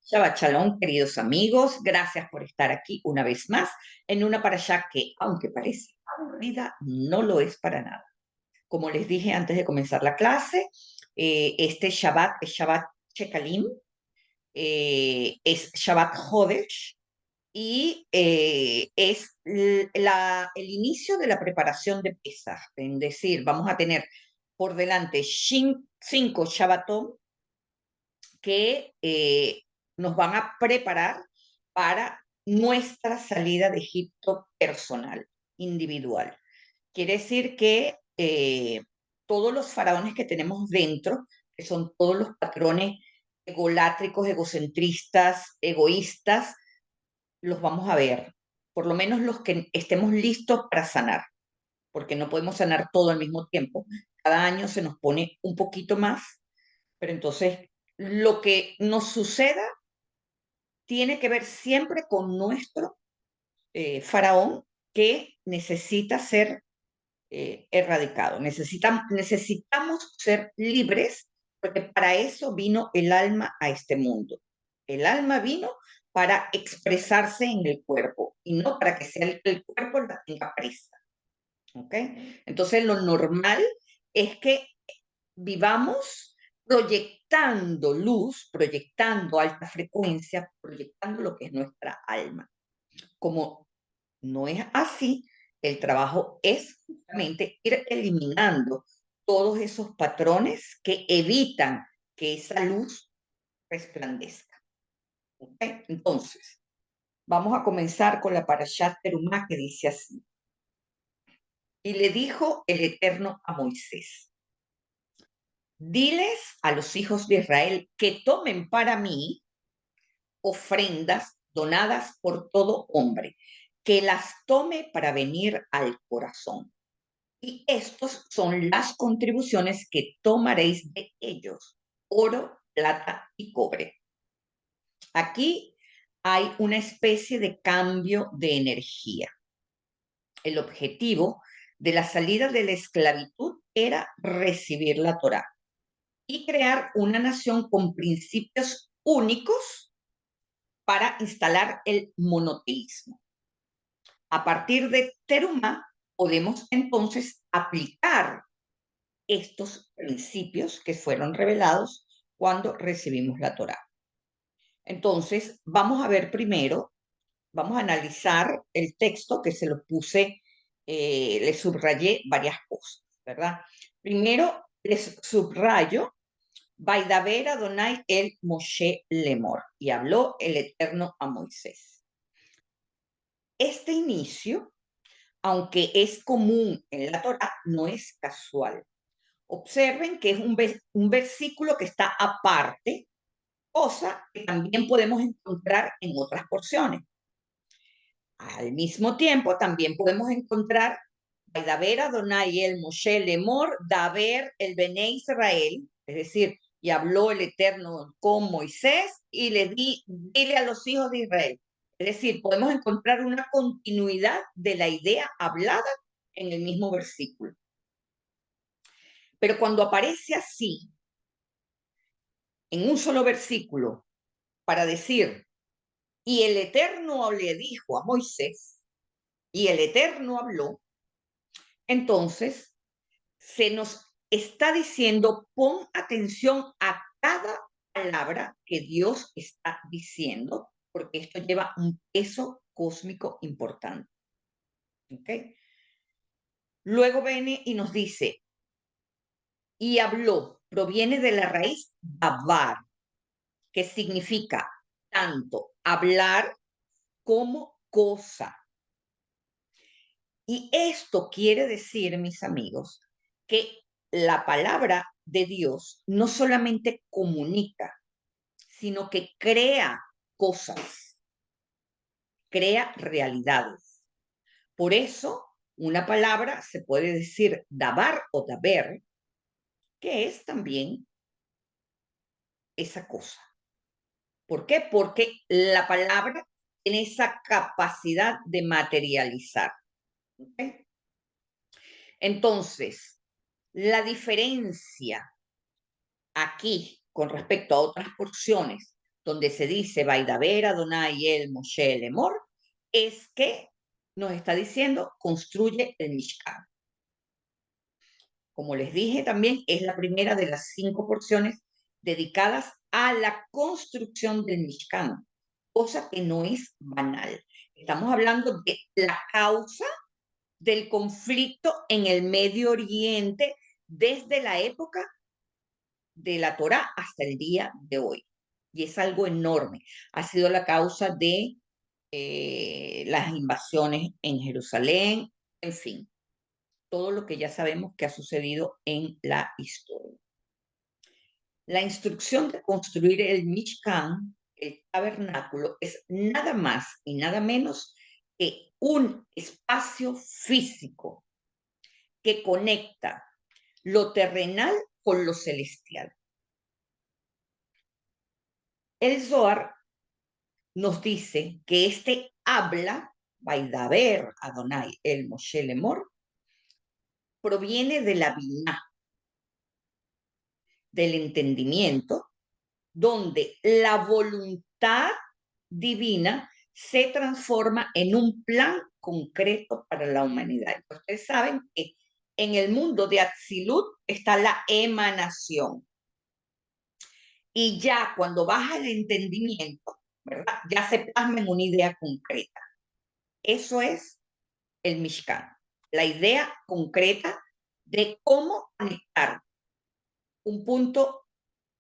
Shabbat Shalom, queridos amigos. Gracias por estar aquí una vez más en una parashá que, aunque parece aburrida, no lo es para nada. Como les dije antes de comenzar la clase, este Shabbat es Shabbat Shekalim, es Shabbat Hodesh y es el inicio de la preparación de Pesaj. Es decir, vamos a tener por delante cinco Shabbatot que nos van a preparar para nuestra salida de Egipto personal, individual. Quiere decir que todos los faraones que tenemos dentro, que son todos los patrones egolátricos, egocentristas, egoístas, los vamos a ver, por lo menos los que estemos listos para sanar, porque no podemos sanar todo al mismo tiempo. Cada año se nos pone un poquito más, pero entonces lo que nos suceda tiene que ver siempre con nuestro faraón que necesita ser erradicado. Necesitamos ser libres porque para eso vino el alma a este mundo. El alma vino para expresarse en el cuerpo y no para que sea el cuerpo la tenga presa. ¿Ok? Entonces lo normal es que vivamos proyectando luz, proyectando alta frecuencia, proyectando lo que es nuestra alma. Como no es así, el trabajo es justamente ir eliminando todos esos patrones que evitan que esa luz resplandezca. ¿Okay? Entonces, vamos a comenzar con la Parashat Terumá que dice así. Y le dijo el Eterno a Moisés: diles a los hijos de Israel que tomen para mí ofrendas donadas por todo hombre, que las tome para venir al corazón. Y estos son las contribuciones que tomaréis de ellos: oro, plata y cobre. Aquí hay una especie de cambio de energía. El objetivo de la salida de la esclavitud era recibir la Torá y crear una nación con principios únicos para instalar el monoteísmo. A partir de Terumá podemos entonces aplicar estos principios que fueron revelados cuando recibimos la Torá. Entonces, vamos a ver primero, vamos a analizar el texto que se lo puse, le subrayé varias cosas, ¿verdad? Primero, les subrayo Vaidaber Adonai el Moshe Lemor, y habló el Eterno a Moisés. Este inicio, aunque es común en la Torá, no es casual. Observen que es un versículo que está aparte, cosa que también podemos encontrar en otras porciones. Al mismo tiempo, también podemos encontrar Vaidaber Adonai el Moshe Lemor, Daber el Bene Israel, es decir, y habló el Eterno con Moisés y dile a los hijos de Israel. Es decir, podemos encontrar una continuidad de la idea hablada en el mismo versículo. Pero cuando aparece así, en un solo versículo, para decir, y el Eterno le dijo a Moisés, y el Eterno habló, entonces se nos está diciendo: pon atención a cada palabra que Dios está diciendo, porque esto lleva un peso cósmico importante. ¿Okay? Luego viene y nos dice, y habló, proviene de la raíz davar, que significa tanto hablar como cosa. Y esto quiere decir, mis amigos, que la palabra de Dios no solamente comunica, sino que crea cosas, crea realidades. Por eso, una palabra se puede decir dabar o daber, que es también esa cosa. ¿Por qué? Porque la palabra tiene esa capacidad de materializar. ¿Okay? Entonces, la diferencia aquí con respecto a otras porciones donde se dice Vaidaber Adonai el Moshe Lemor, es que nos está diciendo construye el Mishkan. Como les dije también, es la primera de las 5 porciones dedicadas a la construcción del Mishkan, cosa que no es banal. Estamos hablando de la causa del conflicto en el Medio Oriente desde la época de la Torá hasta el día de hoy. Y es algo enorme. Ha sido la causa de las invasiones en Jerusalén, en fin, todo lo que ya sabemos que ha sucedido en la historia. La instrucción de construir el Mishkan, el tabernáculo, es nada más y nada menos que un espacio físico que conecta lo terrenal con lo celestial. El Zohar nos dice que este habla, Vaidaber Adonai el Moshe Lemor, proviene de la Binah, del entendimiento, donde la voluntad divina se transforma en un plan concreto para la humanidad. Ustedes saben que en el mundo de Atzilut está la emanación. Y ya cuando baja el entendimiento, ¿verdad? Ya se plasma en una idea concreta. Eso es el Mishkan, la idea concreta de cómo conectar un punto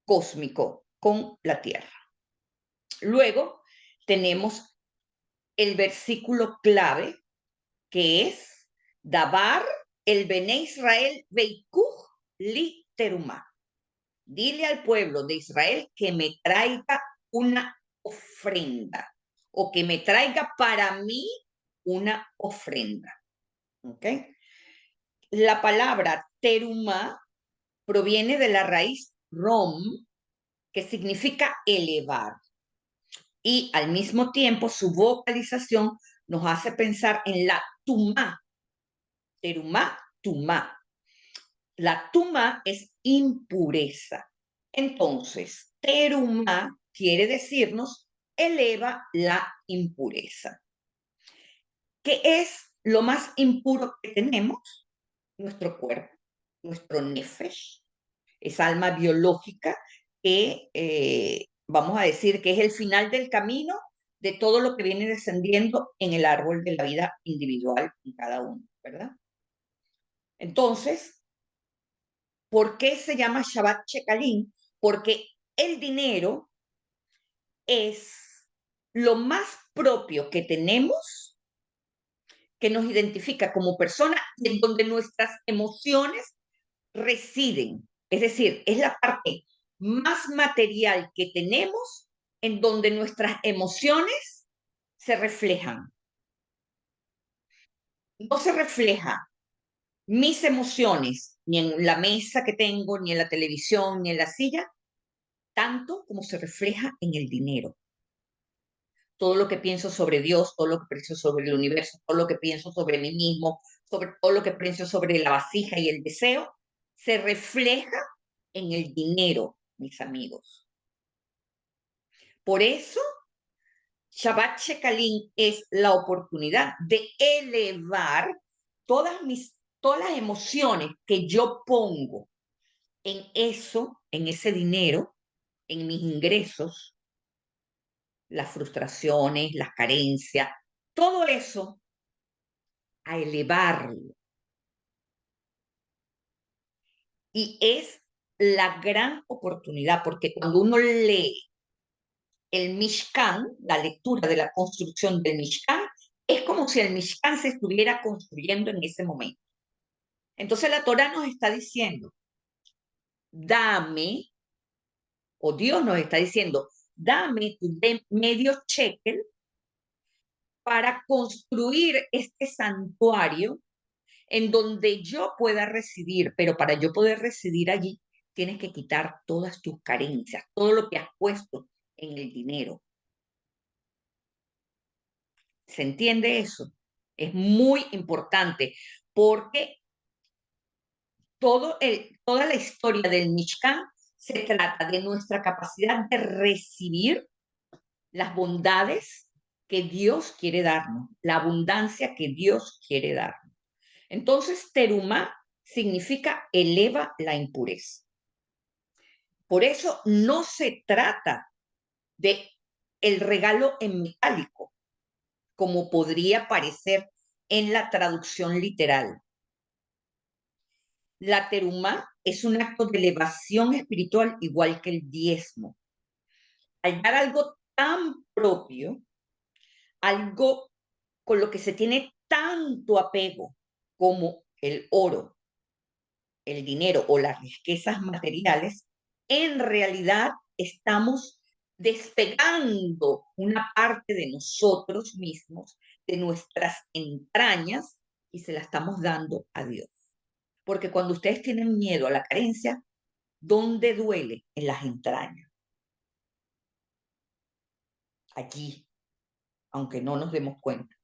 cósmico con la Tierra. Luego tenemos el versículo clave que es Dabar el Bene Israel Veikuch li terumá. Dile al pueblo de Israel que me traiga una ofrenda o que me traiga para mí una ofrenda. ¿Ok? La palabra terumá proviene de la raíz rom, que significa elevar. Y al mismo tiempo su vocalización nos hace pensar en la tumá, terumá, tumá. La tumá es impureza. Entonces, terumá quiere decirnos eleva la impureza. ¿Qué es lo más impuro que tenemos? Nuestro cuerpo, nuestro nefesh, esa alma biológica que vamos a decir que es el final del camino de todo lo que viene descendiendo en el árbol de la vida individual en cada uno, ¿verdad? Entonces, ¿por qué se llama Shabbat Shekalim? Porque el dinero es lo más propio que tenemos, que nos identifica como persona y en donde nuestras emociones residen. Es decir, es la parte más material que tenemos en donde nuestras emociones se reflejan. No se refleja mis emociones ni en la mesa que tengo, ni en la televisión, ni en la silla, tanto como se refleja en el dinero. Todo lo que pienso sobre Dios, todo lo que pienso sobre el universo, todo lo que pienso sobre mí mismo, sobre todo lo que pienso sobre la vasija y el deseo, se refleja en el dinero, mis amigos. Por eso, Shabbat Shekalim es la oportunidad de elevar todas las emociones que yo pongo en eso, en ese dinero, en mis ingresos, las frustraciones, las carencias, todo eso a elevarlo. Y es la gran oportunidad, porque cuando uno lee el Mishkan, la lectura de la construcción del Mishkan, es como si el Mishkan se estuviera construyendo en ese momento. Entonces la Torah nos está diciendo, dame, o Dios nos está diciendo, dame tu medio shekel para construir este santuario en donde yo pueda residir, pero para yo poder residir allí, tienes que quitar todas tus carencias, todo lo que has puesto en el dinero. ¿Se entiende eso? Es muy importante porque toda la historia del Mishkan se trata de nuestra capacidad de recibir las bondades que Dios quiere darnos, la abundancia que Dios quiere darnos. Entonces, terumá significa eleva la impureza. Por eso no se trata de el regalo en metálico, como podría parecer en la traducción literal. La terumá es un acto de elevación espiritual igual que el diezmo. Al dar algo tan propio, algo con lo que se tiene tanto apego como el oro, el dinero o las riquezas materiales, en realidad estamos despegando una parte de nosotros mismos, de nuestras entrañas, y se la estamos dando a Dios. Porque cuando ustedes tienen miedo a la carencia, ¿dónde duele? En las entrañas. Allí, aunque no nos demos cuenta.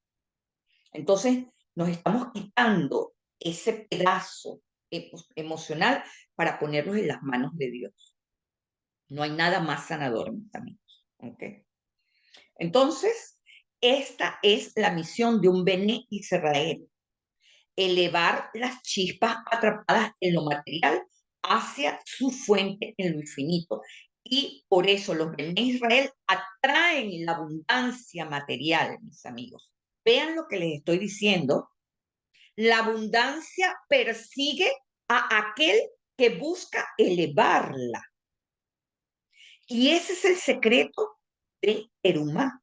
Entonces, nos estamos quitando ese pedazo emocional para ponerlos en las manos de Dios. No hay nada más sanador, mis amigos. ¿Okay? Entonces, esta es la misión de un Bene Israel: elevar las chispas atrapadas en lo material hacia su fuente en lo infinito. Y por eso los Bene Israel atraen la abundancia material, mis amigos. Vean lo que les estoy diciendo. La abundancia persigue a aquel que busca elevarla. Y ese es el secreto de Terumá.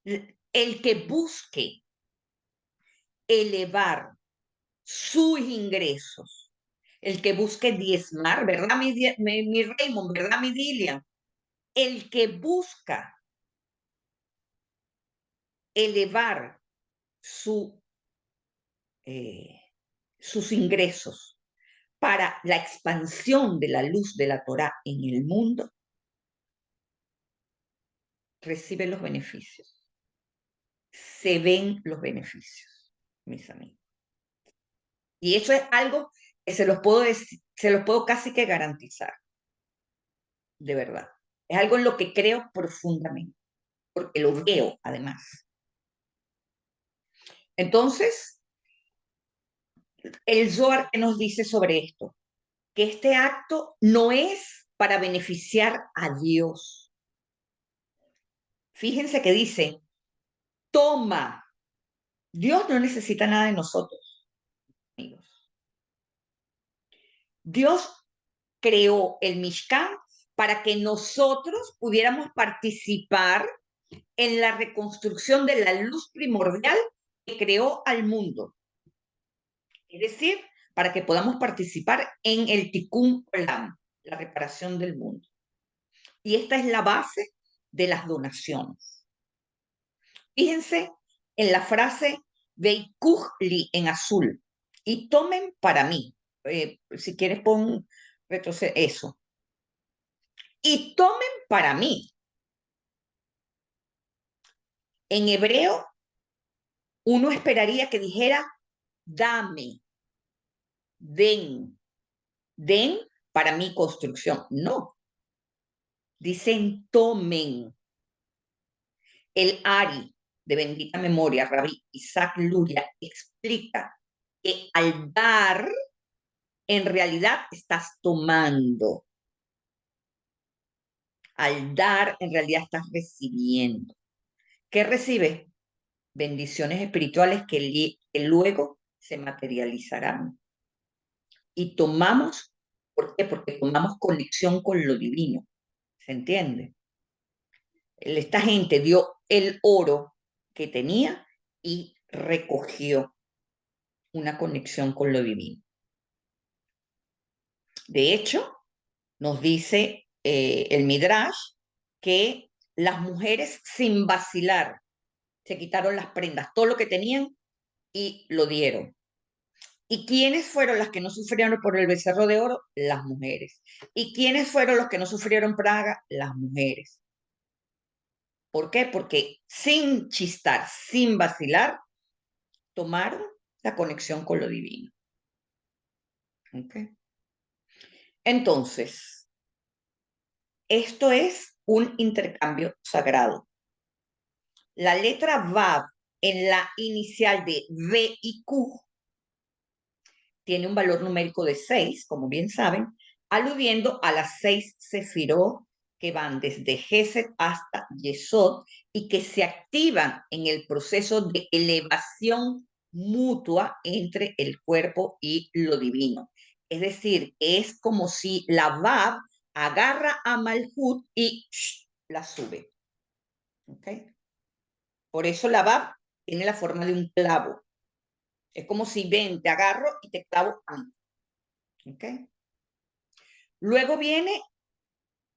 El que busque elevar sus ingresos, el que busque diezmar, ¿verdad, mi Raymond? ¿Verdad, mi Dilian? El que busca elevar sus ingresos para la expansión de la luz de la Torá en el mundo, recibe los beneficios. Se ven los beneficios, mis amigos. Y eso es algo que se los puedo decir, se los puedo casi que garantizar, de verdad. Es algo en lo que creo profundamente, porque lo veo además. Entonces, el Zohar que nos dice sobre esto, que este acto no es para beneficiar a Dios. Fíjense que dice, toma. Dios no necesita nada de nosotros, amigos. Dios creó el Mishkan para que nosotros pudiéramos participar en la reconstrucción de la luz primordial que creó al mundo. Es decir, para que podamos participar en el Tikkun Olam, la reparación del mundo. Y esta es la base de las donaciones. Fíjense en la frase Veikuchli en azul, y tomen para mí. Si quieres pon eso. Y tomen para mí. En hebreo, uno esperaría que dijera, dame, den para mi construcción. No. Dicen, tomen. El Ari, de bendita memoria, Rabbi Isaac Luria, explica que al dar, en realidad estás tomando. Al dar, en realidad estás recibiendo. ¿Qué recibes? Bendiciones espirituales que luego se materializarán. Y tomamos, ¿por qué? Porque tomamos conexión con lo divino. ¿Se entiende? Esta gente dio el oro que tenía y recogió una conexión con lo divino. De hecho, nos dice el Midrash que las mujeres sin vacilar se quitaron las prendas, todo lo que tenían y lo dieron. ¿Y quiénes fueron las que no sufrieron por el becerro de oro? Las mujeres. ¿Y quiénes fueron los que no sufrieron plaga? Las mujeres. ¿Por qué? Porque sin chistar, sin vacilar, tomaron la conexión con lo divino. ¿Okay? Entonces, esto es un intercambio sagrado. La letra Vav en la inicial de V y Q tiene un valor numérico de 6, como bien saben, aludiendo a las 6 sefirot que van desde Gesed hasta Yesod y que se activan en el proceso de elevación mutua entre el cuerpo y lo divino. Es decir, es como si la Vav agarra a Malhut y la sube. ¿Okay? Por eso la Vav tiene la forma de un clavo. Es como si ven, te agarro y te clavo a mí. ¿Okay? Luego viene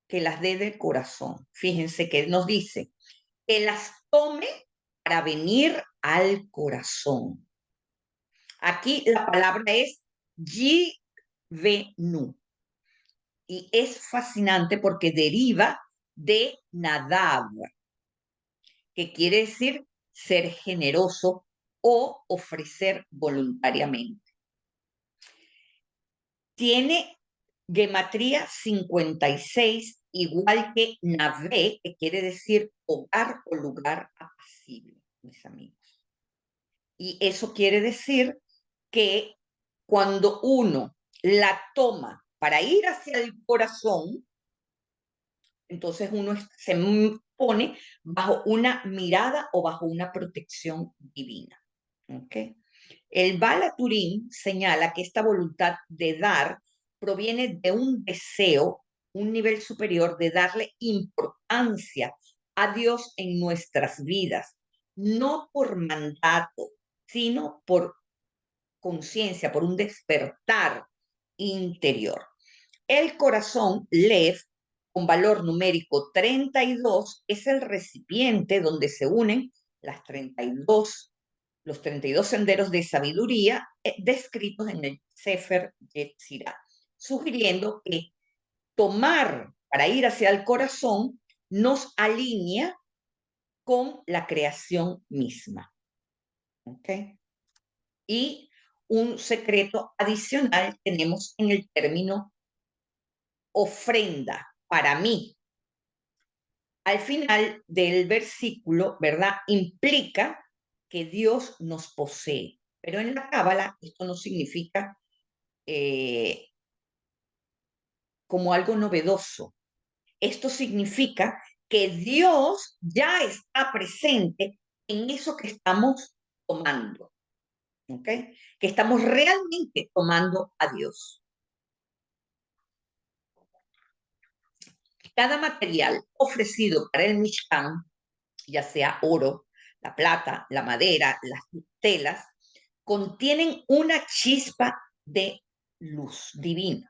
que las dé del corazón. Fíjense que nos dice que las tome para venir al corazón. Aquí la palabra es yivenu. Y es fascinante porque deriva de Nadab, que quiere decir ser generoso o ofrecer voluntariamente. Tiene gematría 56, igual que Navé, que quiere decir hogar o lugar apacible, mis amigos. Y eso quiere decir que cuando uno la toma para ir hacia el corazón, entonces uno se pone bajo una mirada o bajo una protección divina. ¿Okay? El Bala Turín señala que esta voluntad de dar proviene de un deseo, un nivel superior de darle importancia a Dios en nuestras vidas, no por mandato, sino por conciencia, por un despertar interior. El corazón, Lev, con valor numérico 32, es el recipiente donde se unen las 32, los 32 senderos de sabiduría descritos en el Sefer Yetzirah, sugiriendo que tomar para ir hacia el corazón nos alinea con la creación misma. ¿Okay? Y un secreto adicional tenemos en el término ofrenda para mí. Al final del versículo, ¿verdad? Implica que Dios nos posee. Pero en la Cábala esto no significa como algo novedoso. Esto significa que Dios ya está presente en eso que estamos tomando. ¿Ok? Que estamos realmente tomando a Dios. Cada material ofrecido para el Mishkan, ya sea oro, la plata, la madera, las telas, contienen una chispa de luz divina.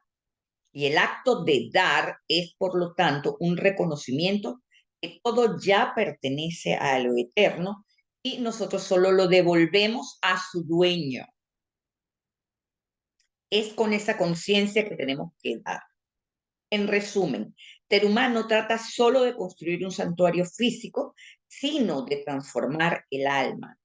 Y el acto de dar es, por lo tanto, un reconocimiento que todo ya pertenece a lo eterno y nosotros solo lo devolvemos a su dueño. Es con esa conciencia que tenemos que dar. En resumen, Terumá no trata solo de construir un santuario físico, sino de transformar el alma.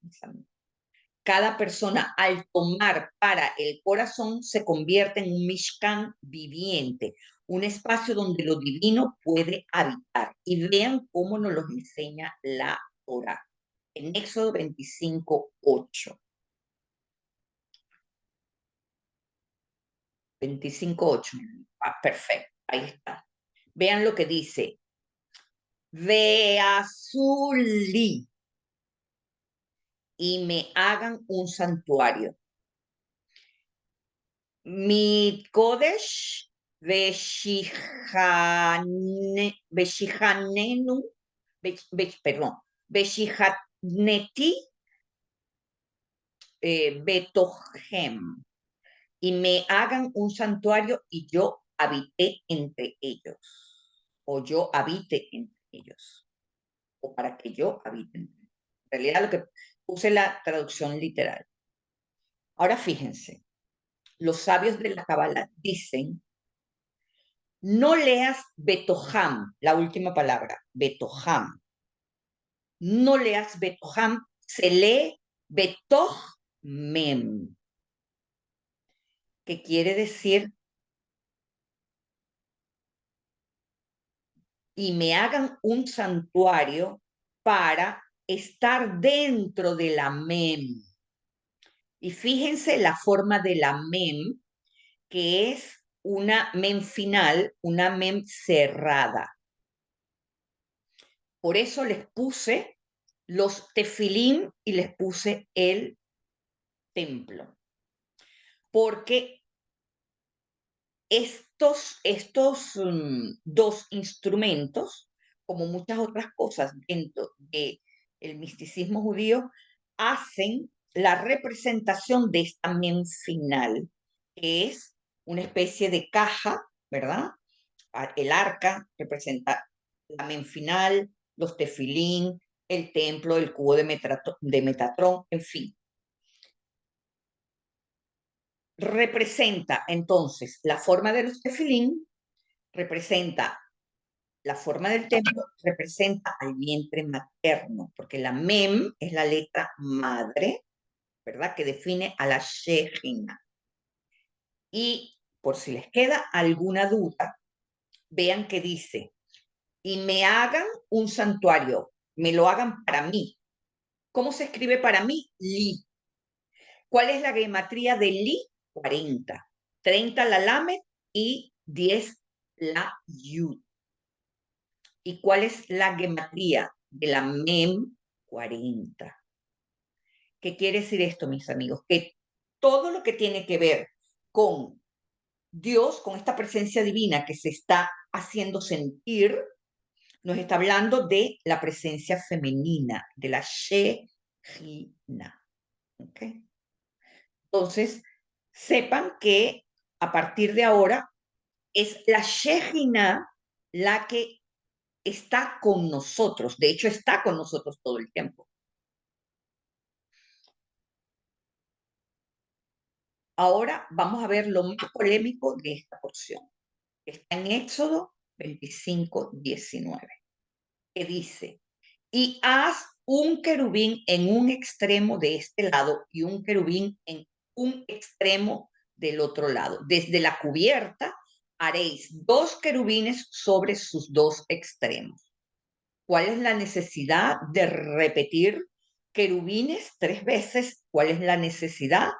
Cada persona, al tomar para el corazón, se convierte en un Mishkan viviente, un espacio donde lo divino puede habitar. Y vean cómo nos lo enseña la Torá. En Éxodo 25:8. 25:8. Perfecto, ahí está. Vean lo que dice. Veazuli, y me hagan un santuario. Mi Kodesh Veshihanenu, perdón, Veshihaneti Betohem, y me hagan un santuario y yo habité entre ellos, o yo habite entre ellos, o para que yo habite entre ellos. En realidad lo que puse la traducción literal. Ahora fíjense, los sabios de la Cábala dicen, no leas Betoham, la última palabra, Betoham. No leas Betoham, se lee Betoh Mem, que quiere decir y me hagan un santuario para estar dentro de la Mem. Y fíjense la forma de la Mem, que es una Mem final, una Mem cerrada. Por eso les puse los tefilín y les puse el templo. Porque estos dos instrumentos, como muchas otras cosas dentro del misticismo judío, hacen la representación de esta men final, que es una especie de caja, ¿verdad? El arca representa la men final, los tefilín, el templo, el cubo de Metatrón, en fin. Representa entonces la forma de los tefilín, representa la forma del templo, representa al vientre materno, porque la mem es la letra madre, ¿verdad? Que define a la Shejina. Y por si les queda alguna duda, vean que dice, y me hagan un santuario, me lo hagan para mí. ¿Cómo se escribe para mí? Li. ¿Cuál es la gematría de Li? 40. 30 la Lamed y 10 la Yud. ¿Y cuál es la gematría de la Mem? 40. ¿Qué quiere decir esto, mis amigos? Que todo lo que tiene que ver con Dios, con esta presencia divina que se está haciendo sentir, nos está hablando de la presencia femenina, de la Shejina. ¿Okay? Entonces, sepan que a partir de ahora es la Shejina la que está con nosotros. De hecho, está con nosotros todo el tiempo. Ahora vamos a ver lo más polémico de esta porción. Está en Éxodo 25, 19, que dice, y haz un querubín en un extremo de este lado y un querubín en un extremo del otro lado. Desde la cubierta haréis 2 querubines sobre sus 2 extremos. ¿Cuál es la necesidad de repetir querubines 3 veces? ¿Cuál es la necesidad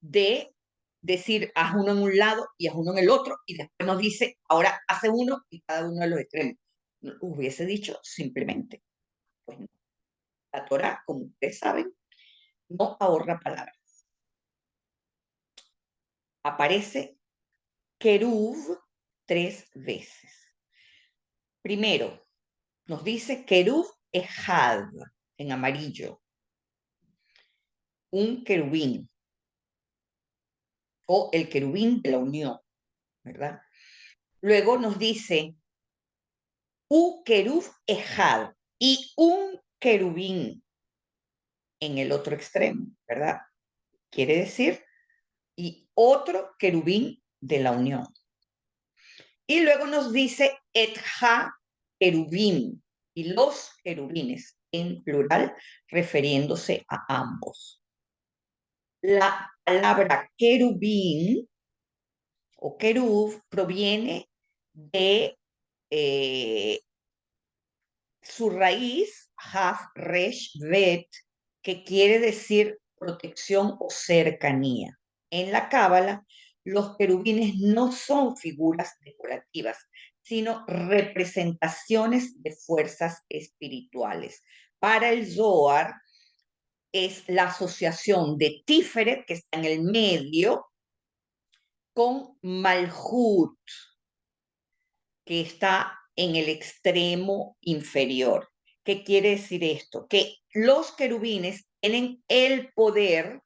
de decir, haz uno en un lado y haz uno en el otro? Y después nos dice, ahora hace uno y cada uno de los extremos. Hubiese dicho simplemente, pues no. La Torah, como ustedes saben, no ahorra palabras. Aparece querub 3 veces. Primero, nos dice querub ejad, en amarillo, un querubín, o el querubín de la unión, ¿verdad? Luego nos dice u querub ejad y un querubín en el otro extremo, ¿verdad? Quiere decir, y otro querubín de la unión. Y luego nos dice etja querubín y los querubines en plural, refiriéndose a ambos. La palabra querubín o querub proviene de su raíz, haf, resh, vet, que quiere decir protección o cercanía. En la Cábala, los querubines no son figuras decorativas, sino representaciones de fuerzas espirituales. Para el Zohar es la asociación de Tiferet, que está en el medio, con Malhut, que está en el extremo inferior. ¿Qué quiere decir esto? Que los querubines tienen el poder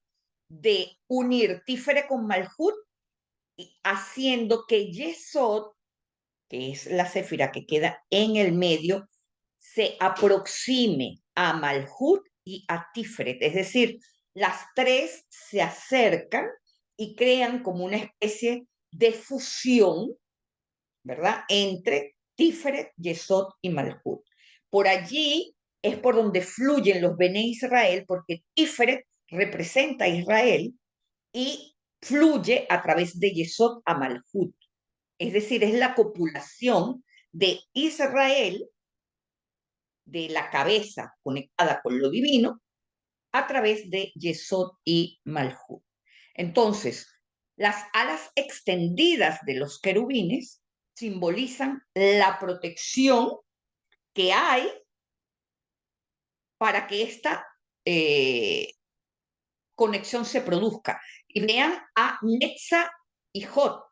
de unir Tiferet con Malhut, haciendo que Yesod, que es la céfira que queda en el medio, se aproxime a Malhut y a Tiferet. Es decir, las tres se acercan y crean como una especie de fusión, ¿verdad? Entre Tiferet, Yesod y Malhut. Por allí es por donde fluyen los Bene Israel, porque Tiferet representa a Israel y fluye a través de Yesod a Malhut. Es decir, es la copulación de Israel, de la cabeza conectada con lo divino, a través de Yesod y Malhut. Entonces, las alas extendidas de los querubines simbolizan la protección que hay para que esta conexión se produzca. Y vean a Netza y Jod.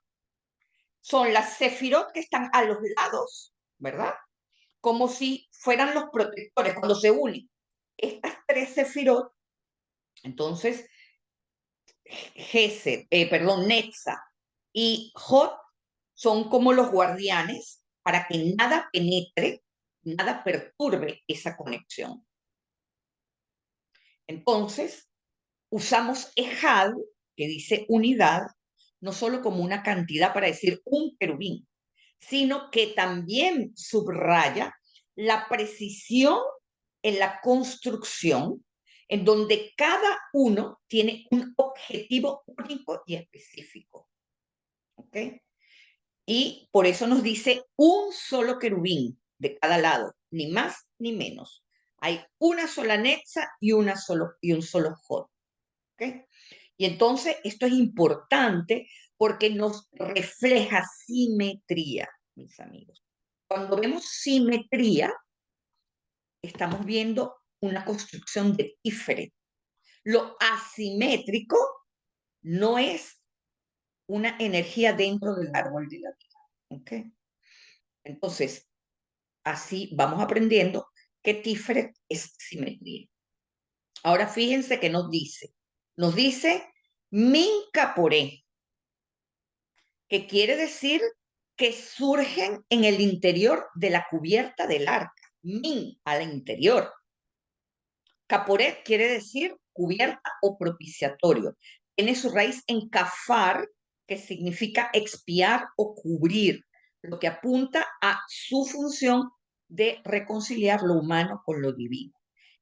Son las sefirot que están a los lados, ¿verdad? Como si fueran los protectores cuando se unen. Estas tres sefirot, entonces, Netza y Jod son como los guardianes para que nada penetre, nada perturbe esa conexión. Entonces, usamos Ejad, que dice unidad, no solo como una cantidad para decir un querubín, sino que también subraya la precisión en la construcción, en donde cada uno tiene un objetivo único y específico. ¿Ok? Y por eso nos dice un solo querubín de cada lado, ni más ni menos. Hay una sola netza y un solo jod. ¿Okay? Y entonces esto es importante porque nos refleja simetría, mis amigos. Cuando vemos simetría, estamos viendo una construcción de Tiferet. Lo asimétrico no es una energía dentro del árbol de la vida. ¿Okay? Entonces, así vamos aprendiendo que Tiferet es simetría. Ahora fíjense que nos dice Mincaporé, que quiere decir que surgen en el interior de la cubierta del arca. Min, al interior. Caporet quiere decir cubierta o propiciatorio. Tiene su raíz en kafar, que significa expiar o cubrir, lo que apunta a su función de reconciliar lo humano con lo divino.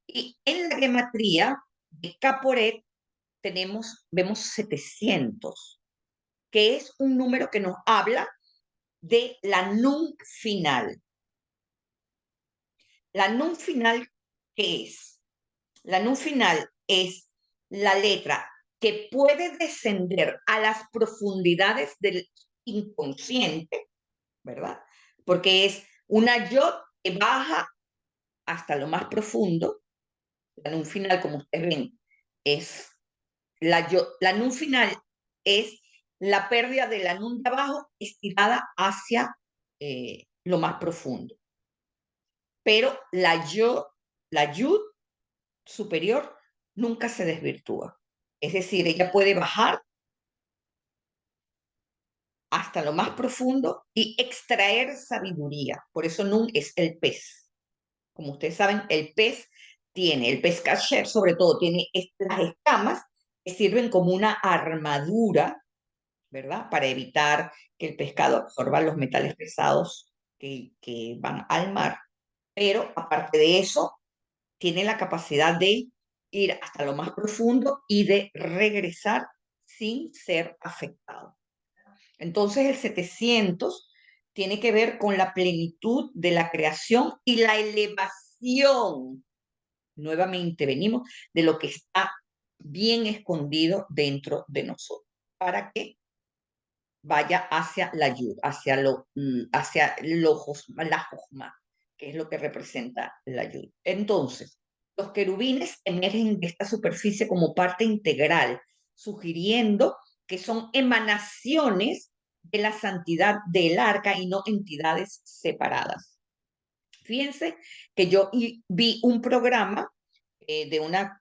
Y en la gematría de Caporet vemos 700, que es un número que nos habla de la nun final. La nun final, ¿qué es? La nun final es la letra que puede descender a las profundidades del inconsciente, ¿verdad? Porque es una yod que baja hasta lo más profundo. La nun final, como ustedes ven, es la nun final es la pérdida de la nun de abajo estirada hacia lo más profundo. Pero la yud superior nunca se desvirtúa. Es decir, ella puede bajar hasta lo más profundo y extraer sabiduría. Por eso Nun es el pez. Como ustedes saben, el pez kasher sobre todo, tiene las escamas que sirven como una armadura, ¿verdad? Para evitar que el pescado absorba los metales pesados que van al mar. Pero aparte de eso, tiene la capacidad de ir hasta lo más profundo y de regresar sin ser afectado. Entonces el 700 tiene que ver con la plenitud de la creación y la elevación. Nuevamente venimos de lo que está bien escondido dentro de nosotros, para que vaya hacia la yud, hacia la jojma, que es lo que representa la yud. Entonces, los querubines emergen de esta superficie como parte integral, sugiriendo que son emanaciones de la santidad del arca y no entidades separadas. Fíjense que yo vi un programa de una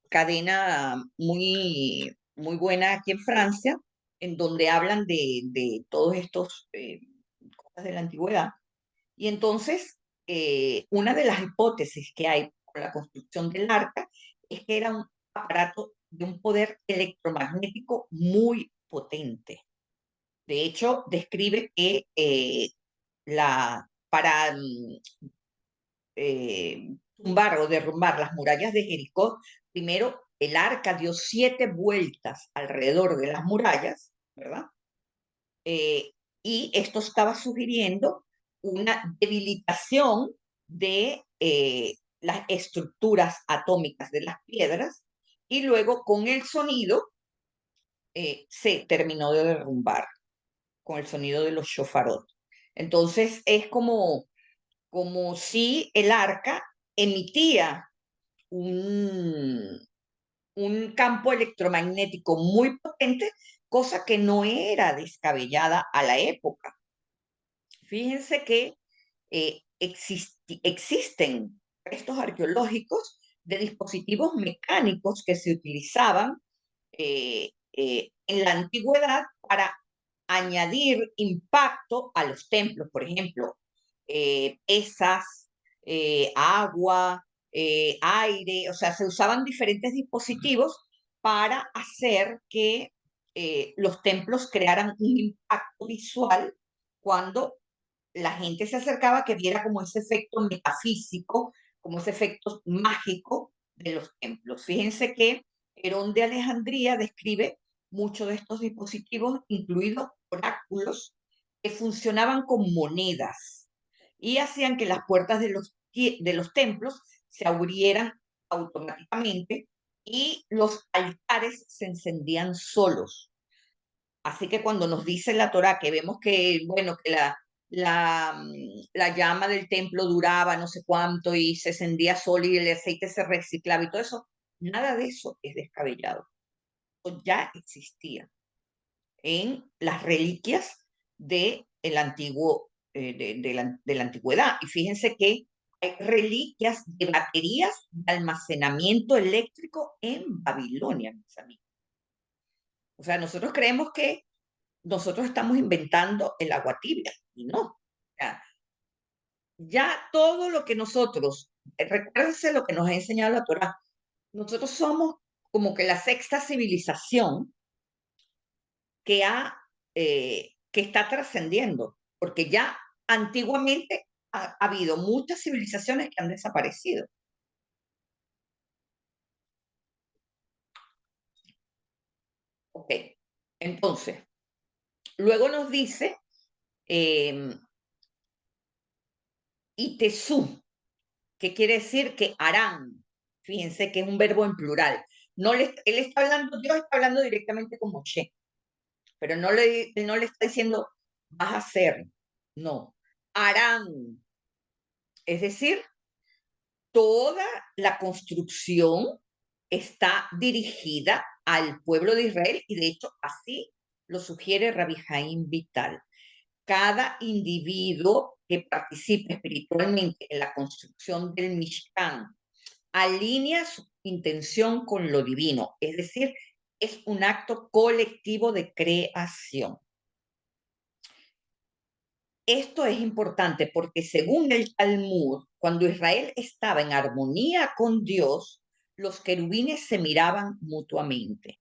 cadena muy buena aquí en Francia, en donde hablan de todos estos cosas de la antigüedad. Y entonces, una de las hipótesis que hay con la construcción del arca es que era un aparato de un poder electromagnético muy potente. De hecho, describe que para tumbar o derrumbar las murallas de Jericó, primero el arca dio 7 vueltas alrededor de las murallas, ¿verdad? Y esto estaba sugiriendo una debilitación de las estructuras atómicas de las piedras y luego con el sonido se terminó de derrumbar, con el sonido de los shofarot. Entonces es como si el arca emitía un, un campo electromagnético muy potente, cosa que no era descabellada a la época. Fíjense que existen restos arqueológicos de dispositivos mecánicos que se utilizaban en la antigüedad para añadir impacto a los templos, por ejemplo, pesas, agua, aire, o sea, se usaban diferentes dispositivos para hacer que los templos crearan un impacto visual cuando la gente se acercaba, que viera como ese efecto metafísico, como ese efecto mágico de los templos. Fíjense que Herón de Alejandría describe muchos de estos dispositivos, incluidos oráculos, que funcionaban con monedas y hacían que las puertas de los templos se abrieran automáticamente y los altares se encendían solos. Así que cuando nos dice la Torá que vemos que, bueno, que la llama del templo duraba no sé cuánto y se encendía solo y el aceite se reciclaba y todo eso, nada de eso es descabellado. Eso ya existía en las reliquias del antiguo, de la antigüedad. Y fíjense que hay reliquias de baterías de almacenamiento eléctrico en Babilonia, mis amigos. O sea, nosotros creemos que nosotros estamos inventando el agua tibia y no. O sea, ya todo lo que nosotros, recuérdense lo que nos ha enseñado la Torá, nosotros somos como que la sexta civilización que está trascendiendo, porque ya antiguamente ha habido muchas civilizaciones que han desaparecido. Ok, entonces, luego nos dice eh, Itesú, que quiere decir que harán. Fíjense que es un verbo en plural. Él está hablando, Dios está hablando directamente con Moshe, pero él no le está diciendo, vas a hacer. No, harán. Es decir, toda la construcción está dirigida al pueblo de Israel y de hecho así lo sugiere Rabbi Jaim Vital. Cada individuo que participe espiritualmente en la construcción del Mishkan alinea su intención con lo divino, es decir, es un acto colectivo de creación. Esto es importante porque según el Talmud, cuando Israel estaba en armonía con Dios, los querubines se miraban mutuamente.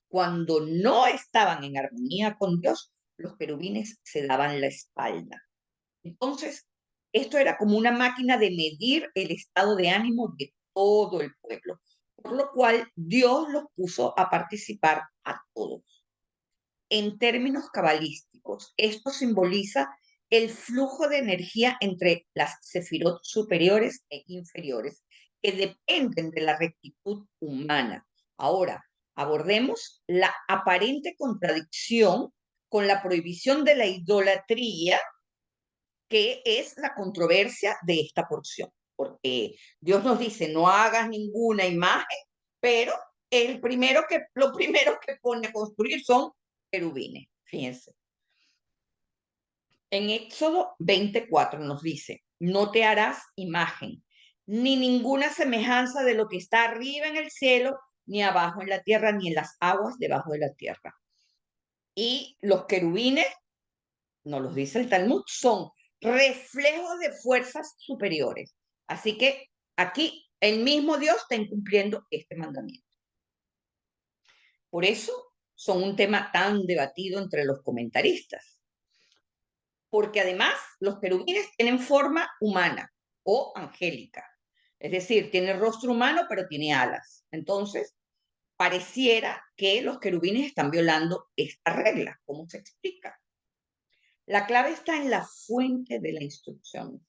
Cuando no estaban en armonía con Dios, los querubines se daban la espalda. Entonces, esto era como una máquina de medir el estado de ánimo de todo el pueblo, por lo cual Dios los puso a participar a todos. En términos cabalísticos, esto simboliza el flujo de energía entre las sefirot superiores e inferiores que dependen de la rectitud humana. Ahora, abordemos la aparente contradicción con la prohibición de la idolatría, que es la controversia de esta porción, porque Dios nos dice, no hagas ninguna imagen, pero lo primero que pone a construir son querubines, fíjense. En Éxodo 24 nos dice, no te harás imagen, ni ninguna semejanza de lo que está arriba en el cielo, ni abajo en la tierra, ni en las aguas debajo de la tierra. Y los querubines, nos los dice el Talmud, son reflejos de fuerzas superiores. Así que aquí el mismo Dios está incumpliendo este mandamiento. Por eso son un tema tan debatido entre los comentaristas. Porque además los querubines tienen forma humana o angélica. Es decir, tiene rostro humano, pero tiene alas. Entonces, pareciera que los querubines están violando esta regla. ¿Cómo se explica? La clave está en la fuente de la instrucción.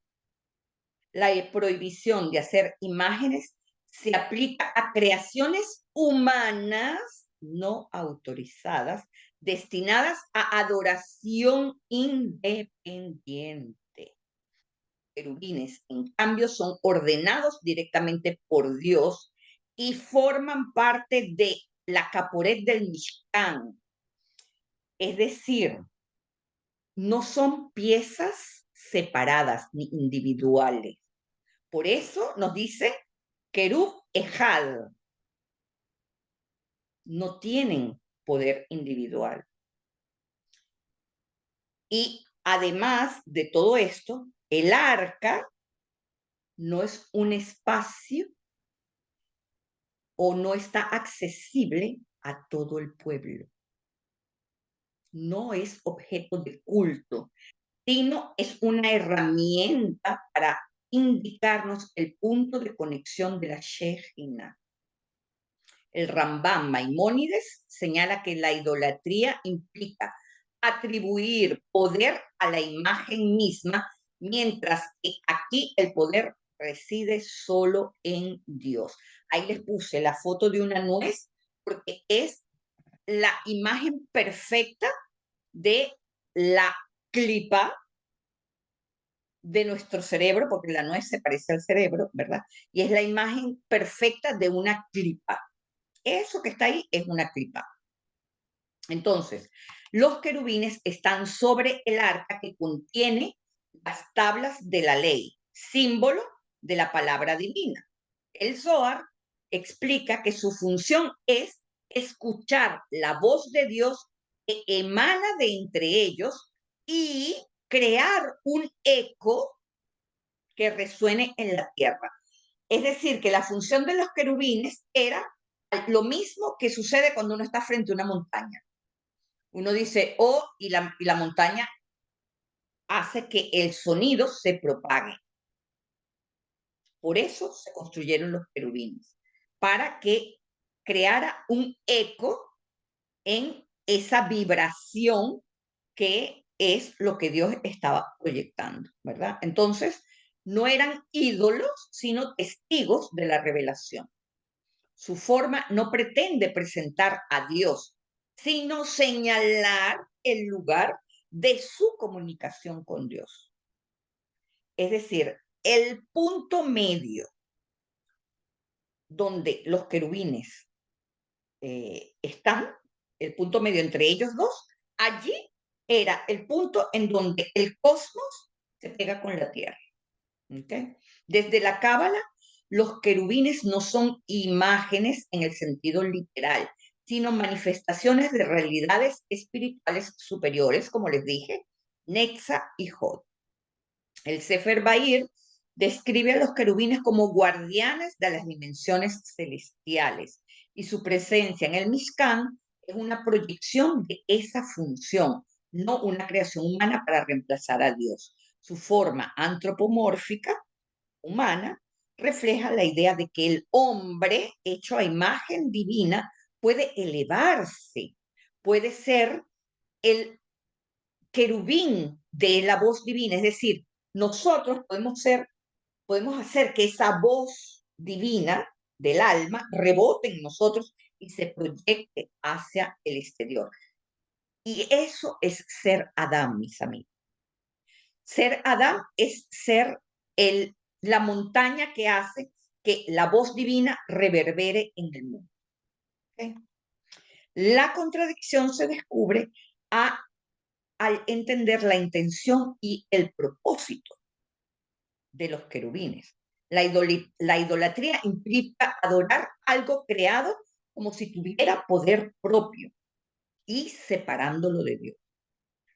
La prohibición de hacer imágenes se aplica a creaciones humanas no autorizadas destinadas a adoración independiente. Querubines, en cambio, son ordenados directamente por Dios y forman parte de la caporet del Mishkan. Es decir, no son piezas separadas ni individuales. Por eso nos dice Kerub Ejad. No tienen poder individual. Y además de todo esto, el arca no es un espacio o no está accesible a todo el pueblo. No es objeto de culto, sino es una herramienta para indicarnos el punto de conexión de la Shejina. El Rambam Maimónides señala que la idolatría implica atribuir poder a la imagen misma, mientras que aquí el poder reside solo en Dios. Ahí les puse la foto de una nuez porque es la imagen perfecta de la clipa de nuestro cerebro, porque la nuez se parece al cerebro, ¿verdad? Y es la imagen perfecta de una clipa. Eso que está ahí es una clipa. Entonces, los querubines están sobre el arca que contiene las tablas de la ley, símbolo de la palabra divina. El Zohar explica que su función es escuchar la voz de Dios que emana de entre ellos y crear un eco que resuene en la tierra. Es decir, que la función de los querubines era lo mismo que sucede cuando uno está frente a una montaña. Uno dice, oh, y la montaña hace que el sonido se propague. Por eso se construyeron los querubines, para que creara un eco en esa vibración que es lo que Dios estaba proyectando, ¿verdad? Entonces, no eran ídolos, sino testigos de la revelación. Su forma no pretende presentar a Dios, sino señalar el lugar de su comunicación con Dios. Es decir, el punto medio donde los querubines están, el punto medio entre ellos dos, allí era el punto en donde el cosmos se pega con la Tierra. ¿Okay? Desde la Cábala, los querubines no son imágenes en el sentido literal, sino manifestaciones de realidades espirituales superiores, como les dije, Netza y Hod. El Sefer Bahir describe a los querubines como guardianes de las dimensiones celestiales y su presencia en el Mishkan es una proyección de esa función, no una creación humana para reemplazar a Dios. Su forma antropomórfica, humana, refleja la idea de que el hombre, hecho a imagen divina, puede elevarse, puede ser el querubín de la voz divina, es decir, nosotros podemos hacer que esa voz divina del alma rebote en nosotros y se proyecte hacia el exterior. Y eso es ser Adán, mis amigos. Ser Adán es ser la montaña que hace que la voz divina reverbere en el mundo. ¿Okay? La contradicción se descubre al entender la intención y el propósito de los querubines. La idolatría implica adorar algo creado como si tuviera poder propio y separándolo de Dios.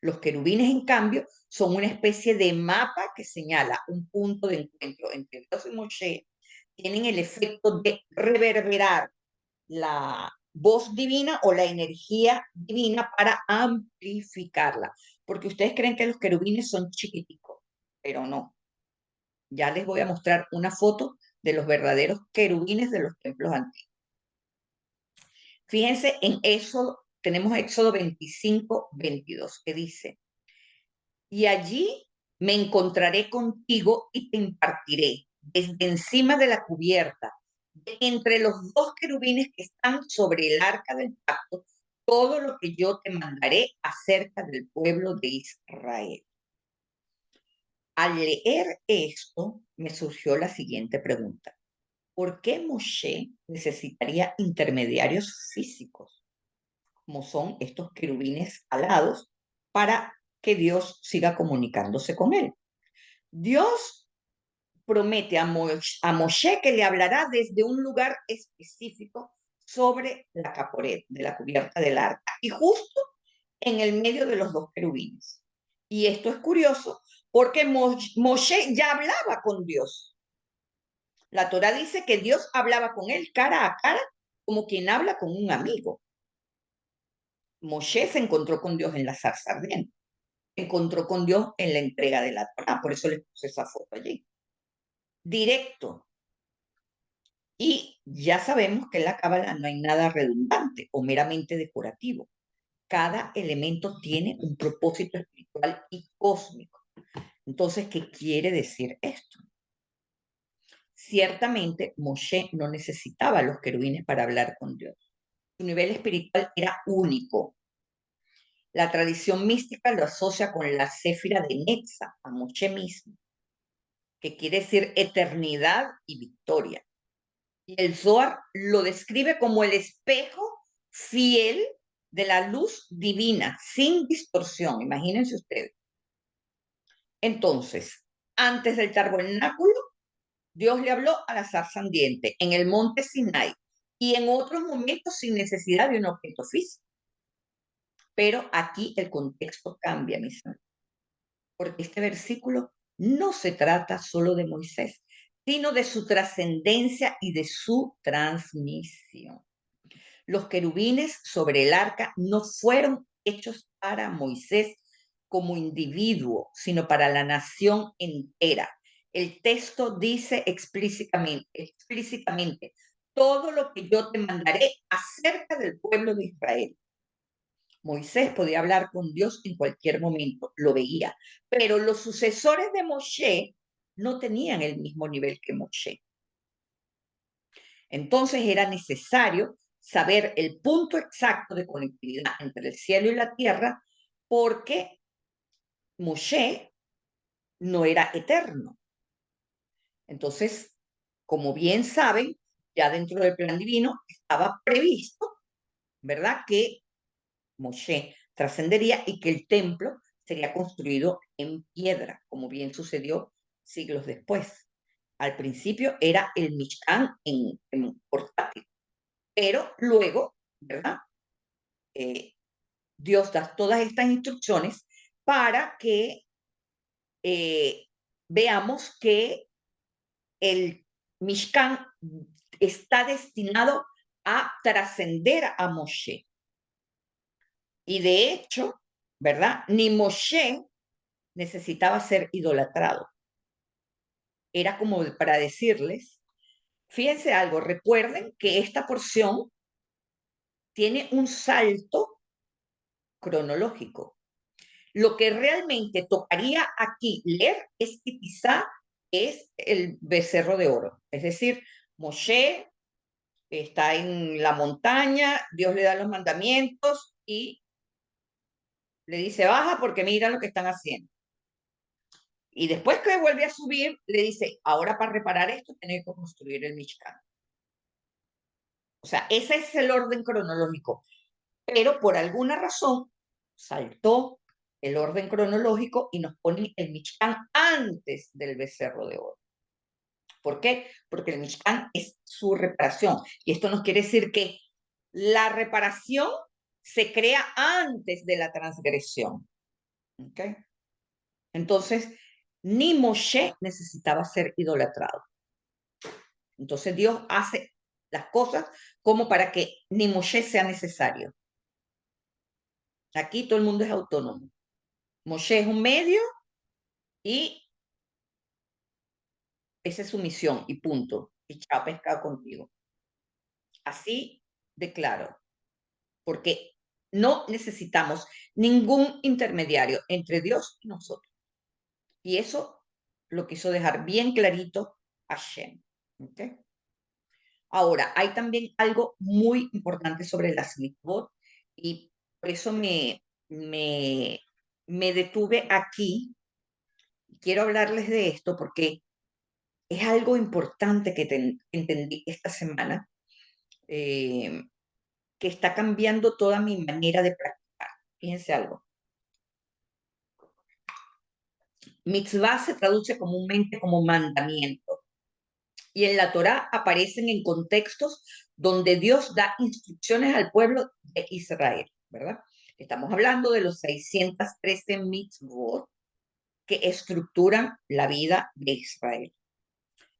Los querubines, en cambio, son una especie de mapa que señala un punto de encuentro entre Dios y Moshe. Tienen el efecto de reverberar la voz divina o la energía divina para amplificarla. Porque ustedes creen que los querubines son chiquiticos, pero no. Ya les voy a mostrar una foto de los verdaderos querubines de los templos antiguos. Fíjense en Éxodo, tenemos Éxodo 25, 22, que dice, y allí me encontraré contigo y te impartiré desde encima de la cubierta, de entre los dos querubines que están sobre el arca del pacto, todo lo que yo te mandaré acerca del pueblo de Israel. Al leer esto, me surgió la siguiente pregunta. ¿Por qué Moshe necesitaría intermediarios físicos, como son estos querubines alados, para que Dios siga comunicándose con él? Dios promete a Moshe que le hablará desde un lugar específico sobre la caporet, de la cubierta del arca, y justo en el medio de los dos querubines. Y esto es curioso porque Moshe ya hablaba con Dios. La Torah dice que Dios hablaba con él cara a cara, como quien habla con un amigo. Moshe se encontró con Dios en la zarza ardiente, se encontró con Dios en la entrega de la Torah, por eso les puse esa foto allí. Directo. Y ya sabemos que en la Cábala no hay nada redundante o meramente decorativo. Cada elemento tiene un propósito espiritual y cósmico. Entonces, ¿qué quiere decir esto? Ciertamente, Moshe no necesitaba los querubines para hablar con Dios. Su nivel espiritual era único. La tradición mística lo asocia con la céfira de Netza, a Moshe mismo, que quiere decir eternidad y victoria. Y el Zohar lo describe como el espejo fiel de la luz divina, sin distorsión. Imagínense ustedes. Entonces, antes del tabernáculo, Dios le habló a la zarza ardiente en el monte Sinai y en otros momentos sin necesidad de un objeto físico. Pero aquí el contexto cambia, mis amigos, porque este versículo no se trata solo de Moisés, sino de su trascendencia y de su transmisión. Los querubines sobre el arca no fueron hechos para Moisés como individuo, sino para la nación entera. El texto dice explícitamente, todo lo que yo te mandaré acerca del pueblo de Israel. Moisés podía hablar con Dios en cualquier momento, lo veía, pero los sucesores de Moshe no tenían el mismo nivel que Moshe. Entonces era necesario saber el punto exacto de conectividad entre el cielo y la tierra porque Moshe no era eterno. Entonces, como bien saben, ya dentro del plan divino estaba previsto, ¿verdad?, que Moshe trascendería y que el templo sería construido en piedra, como bien sucedió siglos después. Al principio era el Mishkan en portátil, pero luego, ¿verdad? Dios da todas estas instrucciones para que veamos que el Mishkan está destinado a trascender a Moshe. Y de hecho, ¿verdad? Ni Moshe necesitaba ser idolatrado. Era como para decirles, fíjense algo, recuerden que esta porción tiene un salto cronológico. Lo que realmente tocaría aquí leer es que quizá es el becerro de oro. Es decir, Moshe está en la montaña, Dios le da los mandamientos y le dice, baja porque mira lo que están haciendo. Y después que vuelve a subir, le dice, ahora para reparar esto tenés que construir el Mishkan. O sea, ese es el orden cronológico. Pero por alguna razón saltó el orden cronológico y nos pone el Mishkan antes del becerro de oro. ¿Por qué? Porque el Mishkan es su reparación. Y esto nos quiere decir que la reparación se crea antes de la transgresión. ¿Okay? Entonces, ni Moshe necesitaba ser idolatrado. Entonces Dios hace las cosas como para que ni Moshe sea necesario. Aquí todo el mundo es autónomo. Moshe es un medio y esa es su misión y punto. Y chao, pescado contigo. Así de claro. Porque No necesitamos ningún intermediario entre Dios y nosotros. Y eso lo quiso dejar bien clarito Hashem. ¿Okay? Ahora, hay también algo muy importante sobre las mitzvot y por eso me detuve aquí. Quiero hablarles de esto porque es algo importante que entendí esta semana, eh, que está cambiando toda mi manera de practicar. Fíjense algo. Mitzvah se traduce comúnmente como mandamiento y en la Torá aparecen en contextos donde Dios da instrucciones al pueblo de Israel, ¿verdad? Estamos hablando de los 613 mitzvot que estructuran la vida de Israel.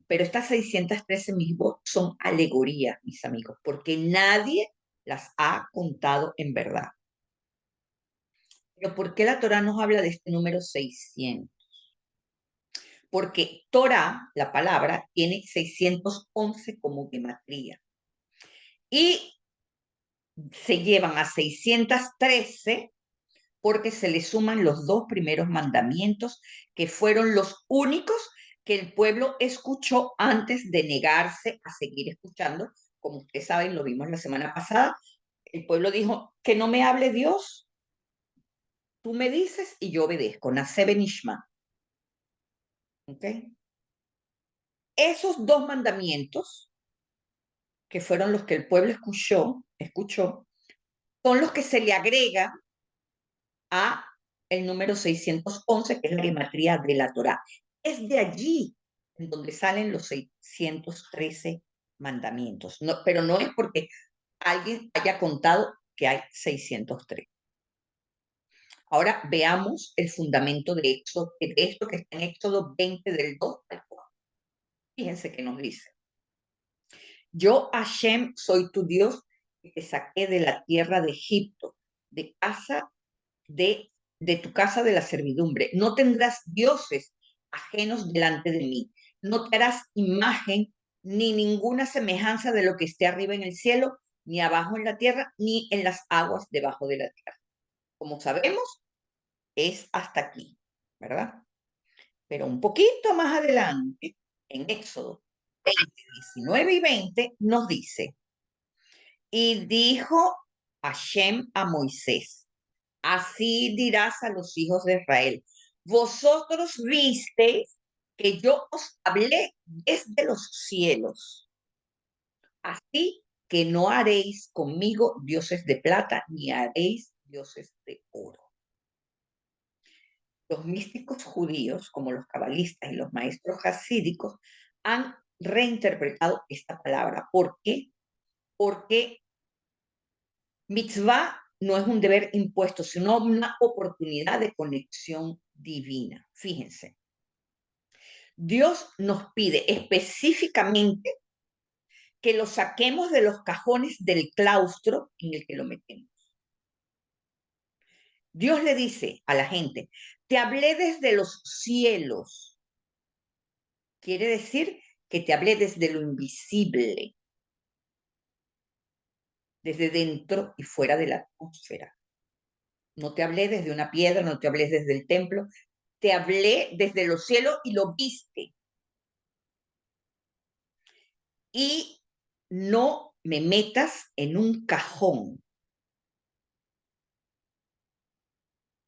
Pero estas 613 mitzvot son alegorías, mis amigos, porque nadie las ha contado en verdad. Pero ¿por qué la Torá nos habla de este número 600? Porque Torá, la palabra, tiene 611 como gematría. Y se llevan a 613 porque se le suman los dos primeros mandamientos, que fueron los únicos que el pueblo escuchó antes de negarse a seguir escuchando. Como ustedes saben, lo vimos la semana pasada, el pueblo dijo, que no me hable Dios, tú me dices y yo obedezco, Naseh Benishma. ¿Ok? Esos dos mandamientos, que fueron los que el pueblo escuchó, son los que se le agrega a el número 611, que es la gematría de la Torá. Es de allí en donde salen los 613 mandamientos. No, pero no es porque alguien haya contado que hay 603. Ahora veamos el fundamento de esto que está en Éxodo 20 del 2 al 4. Fíjense que nos dice: yo, Hashem, soy tu Dios, que te saqué de la tierra de Egipto, de casa de tu casa de la servidumbre. No tendrás dioses ajenos delante de mí. No te harás imagen ni ninguna semejanza de lo que esté arriba en el cielo, ni abajo en la tierra, ni en las aguas debajo de la tierra. Como sabemos, es hasta aquí, ¿verdad? Pero un poquito más adelante, en Éxodo 20, 19 y 20, nos dice: y dijo Hashem a Moisés, así dirás a los hijos de Israel: vosotros visteis que yo os hablé desde los cielos, así que no haréis conmigo dioses de plata, ni haréis dioses de oro. Los místicos judíos, como los cabalistas y los maestros hasídicos, han reinterpretado esta palabra. ¿Por qué? Porque mitzvah no es un deber impuesto, sino una oportunidad de conexión divina. Fíjense, Dios nos pide específicamente que lo saquemos de los cajones del claustro en el que lo metemos. Dios le dice a la gente, te hablé desde los cielos. Quiere decir que te hablé desde lo invisible, desde dentro y fuera de la atmósfera. No te hablé desde una piedra, no te hablé desde el templo, te hablé desde los cielos y lo viste. Y no me metas en un cajón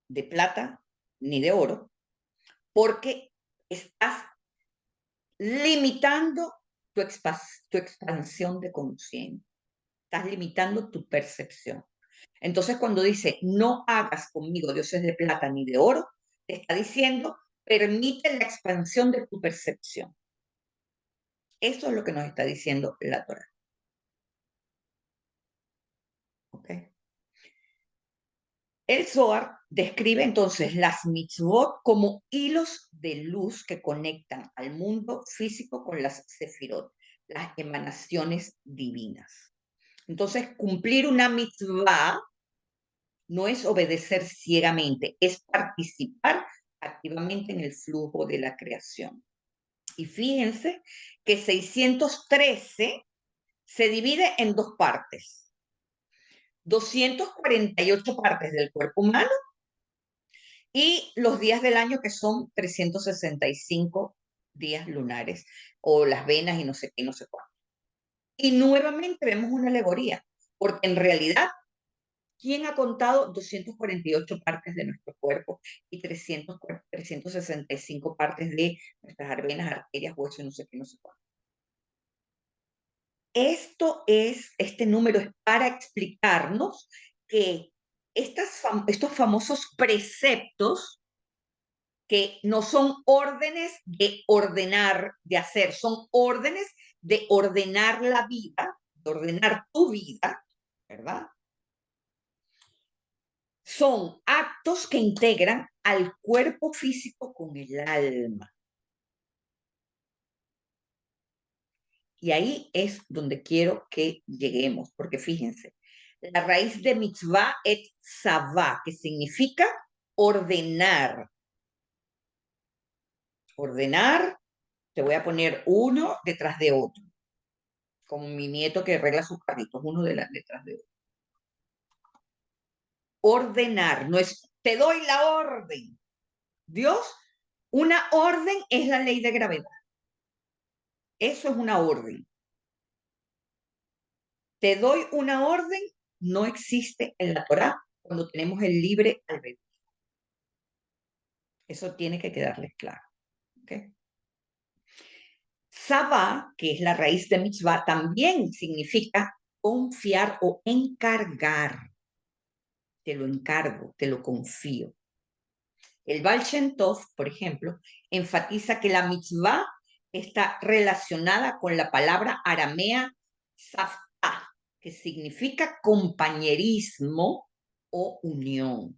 de plata ni de oro, porque estás limitando tu expansión de conciencia, estás limitando tu percepción. Entonces, cuando dice, no hagas conmigo dioses de plata ni de oro, te está diciendo, permite la expansión de tu percepción. Eso es lo que nos está diciendo la Torah. ¿Okay? El Zohar describe entonces las mitzvot como hilos de luz que conectan al mundo físico con las sefirot, las emanaciones divinas. Entonces, cumplir una mitzvah no es obedecer ciegamente, es participar activamente en el flujo de la creación. Y fíjense que 613 se divide en dos partes. 248 partes del cuerpo humano y los días del año que son 365 días lunares o las venas y no sé qué, no sé cuánto. Y nuevamente vemos una alegoría, porque en realidad, ¿quién ha contado 248 partes de nuestro cuerpo y 365 partes de nuestras venas, arterias, huesos y no sé qué, no sé cuánto? Este número es para explicarnos que estos famosos preceptos, que no son órdenes de ordenar, de hacer, son órdenes de ordenar la vida, de ordenar tu vida, ¿verdad? Son actos que integran al cuerpo físico con el alma. Y ahí es donde quiero que lleguemos, porque fíjense, la raíz de mitzvah es savá, que significa ordenar. Ordenar, te voy a poner uno detrás de otro, como mi nieto que arregla sus carritos, uno detrás de otro. Ordenar, no es te doy la orden. Dios, una orden es la ley de gravedad. Eso es una orden. Te doy una orden, no existe en la Torá cuando tenemos el libre albedrío. Eso tiene que quedarles claro. ¿Okay? Sabá, que es la raíz de mitzvah, también significa confiar o encargar. Te lo encargo, te lo confío. El Baal Shem Tov, por ejemplo, enfatiza que la mitzvah está relacionada con la palabra aramea saftá, que significa compañerismo o unión.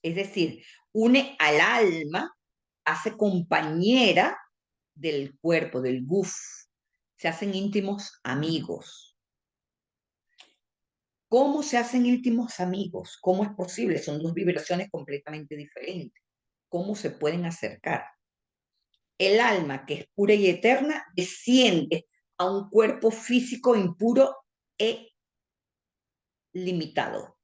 Es decir, une al alma, hace compañera del cuerpo, del guf. Se hacen íntimos amigos. ¿Cómo se hacen íntimos amigos? ¿Cómo es posible? Son dos vibraciones completamente diferentes. ¿Cómo se pueden acercar? El alma, que es pura y eterna, desciende a un cuerpo físico impuro e limitado.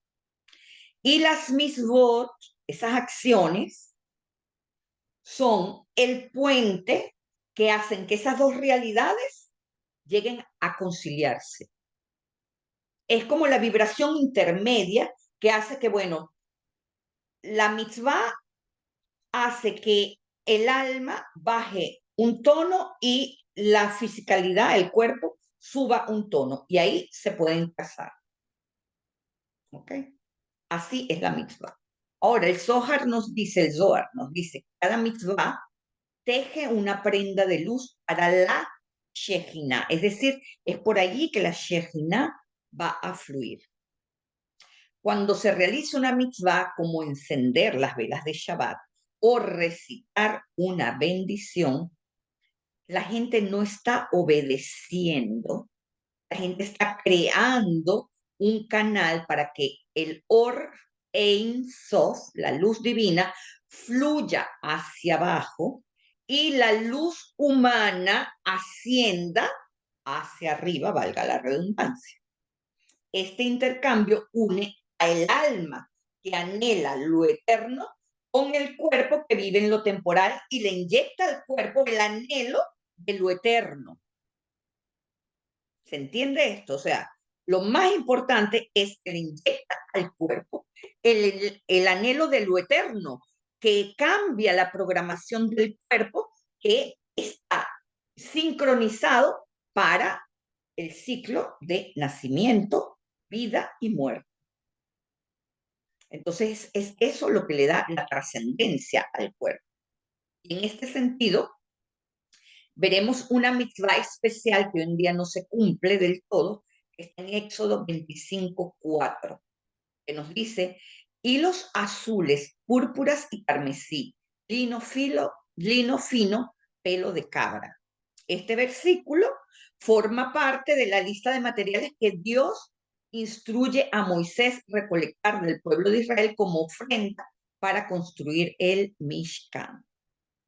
Y las mitzvot, esas acciones, son el puente que hacen que esas dos realidades lleguen a conciliarse. Es como la vibración intermedia que hace que, bueno, la mitzvah hace que el alma baje un tono y la fisicalidad, el cuerpo, suba un tono. Y ahí se pueden casar. ¿Ok? Así es la mitzvah. Ahora, el Zohar nos dice, el Zohar nos dice, cada mitzvah teje una prenda de luz para la Shejina. Es decir, es por allí que la Shejina va a fluir. Cuando se realiza una mitzvah, como encender las velas de Shabbat o recitar una bendición, la gente no está obedeciendo, la gente está creando un canal para que el Or Ein Sof, la luz divina, fluya hacia abajo y la luz humana ascienda hacia arriba, valga la redundancia. Este intercambio une al alma que anhela lo eterno con el cuerpo que vive en lo temporal y le inyecta al cuerpo el anhelo de lo eterno. ¿Se entiende esto? O sea, lo más importante es que le inyecta al cuerpo el anhelo de lo eterno, que cambia la programación del cuerpo, que está sincronizado para el ciclo de nacimiento, vida y muerte. Entonces, es eso lo que le da la trascendencia al cuerpo. Y en este sentido, veremos una mitzvah especial que hoy en día no se cumple del todo, que está en Éxodo 25:4, que nos dice, hilos azules, púrpuras y carmesí, lino fino, pelo de cabra. Este versículo forma parte de la lista de materiales que Dios instruye a Moisés recolectar del pueblo de Israel como ofrenda para construir el Mishkan.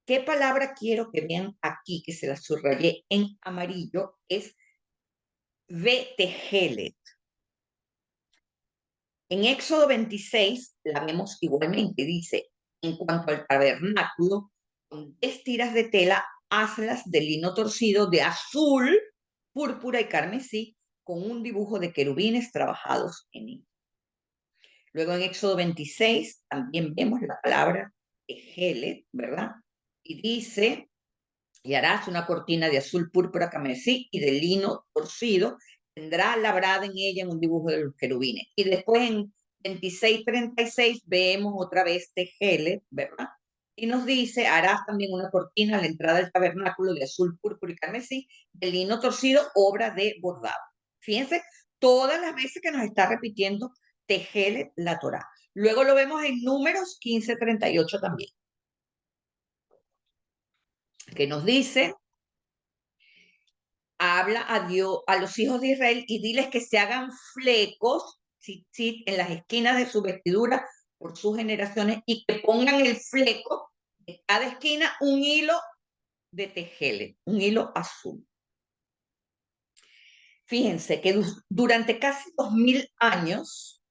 ¿Qué palabra quiero que vean aquí, que se la subrayé en amarillo? Es Vetejelet. En Éxodo 26 la vemos igualmente, dice, en cuanto al tabernáculo, con 10 tiras de tela, hazlas de lino torcido de azul, púrpura y carmesí, con un dibujo de querubines trabajados en él. Luego en Éxodo 26 también vemos la palabra Tejelet, ¿verdad? Y dice, y harás una cortina de azul, púrpura, carmesí y de lino torcido, tendrá labrada en ella en un dibujo de los querubines. Y después en 26:36 vemos otra vez Tejelet, ¿verdad? Y nos dice, harás también una cortina a la entrada del tabernáculo de azul, púrpura y carmesí, de lino torcido, obra de bordado. Fíjense, todas las veces que nos está repitiendo Tejelet la Torá. Luego lo vemos en Números 15:38 también, que nos dice, habla a Dios, a los hijos de Israel y diles que se hagan flecos en las esquinas de su vestidura por sus generaciones y que pongan el fleco de cada esquina un hilo de tejeles, un hilo azul. Fíjense que durante casi 2000 años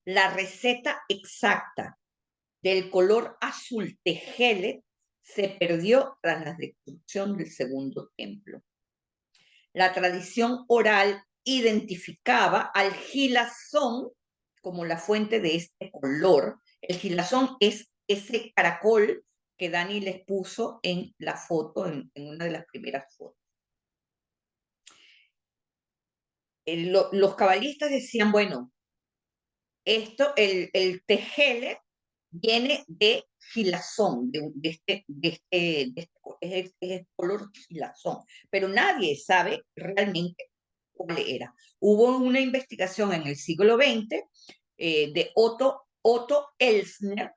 la receta exacta del color azul tejelet se perdió tras la destrucción del segundo templo. La tradición oral identificaba al gilazón como la fuente de este color. El gilazón es ese caracol que Dani les puso en la foto, en una de las primeras fotos. Los cabalistas decían, bueno, el tejele viene de gilazón, es el color gilazón, pero nadie sabe realmente cuál era. Hubo una investigación en el siglo XX de Otto Elsner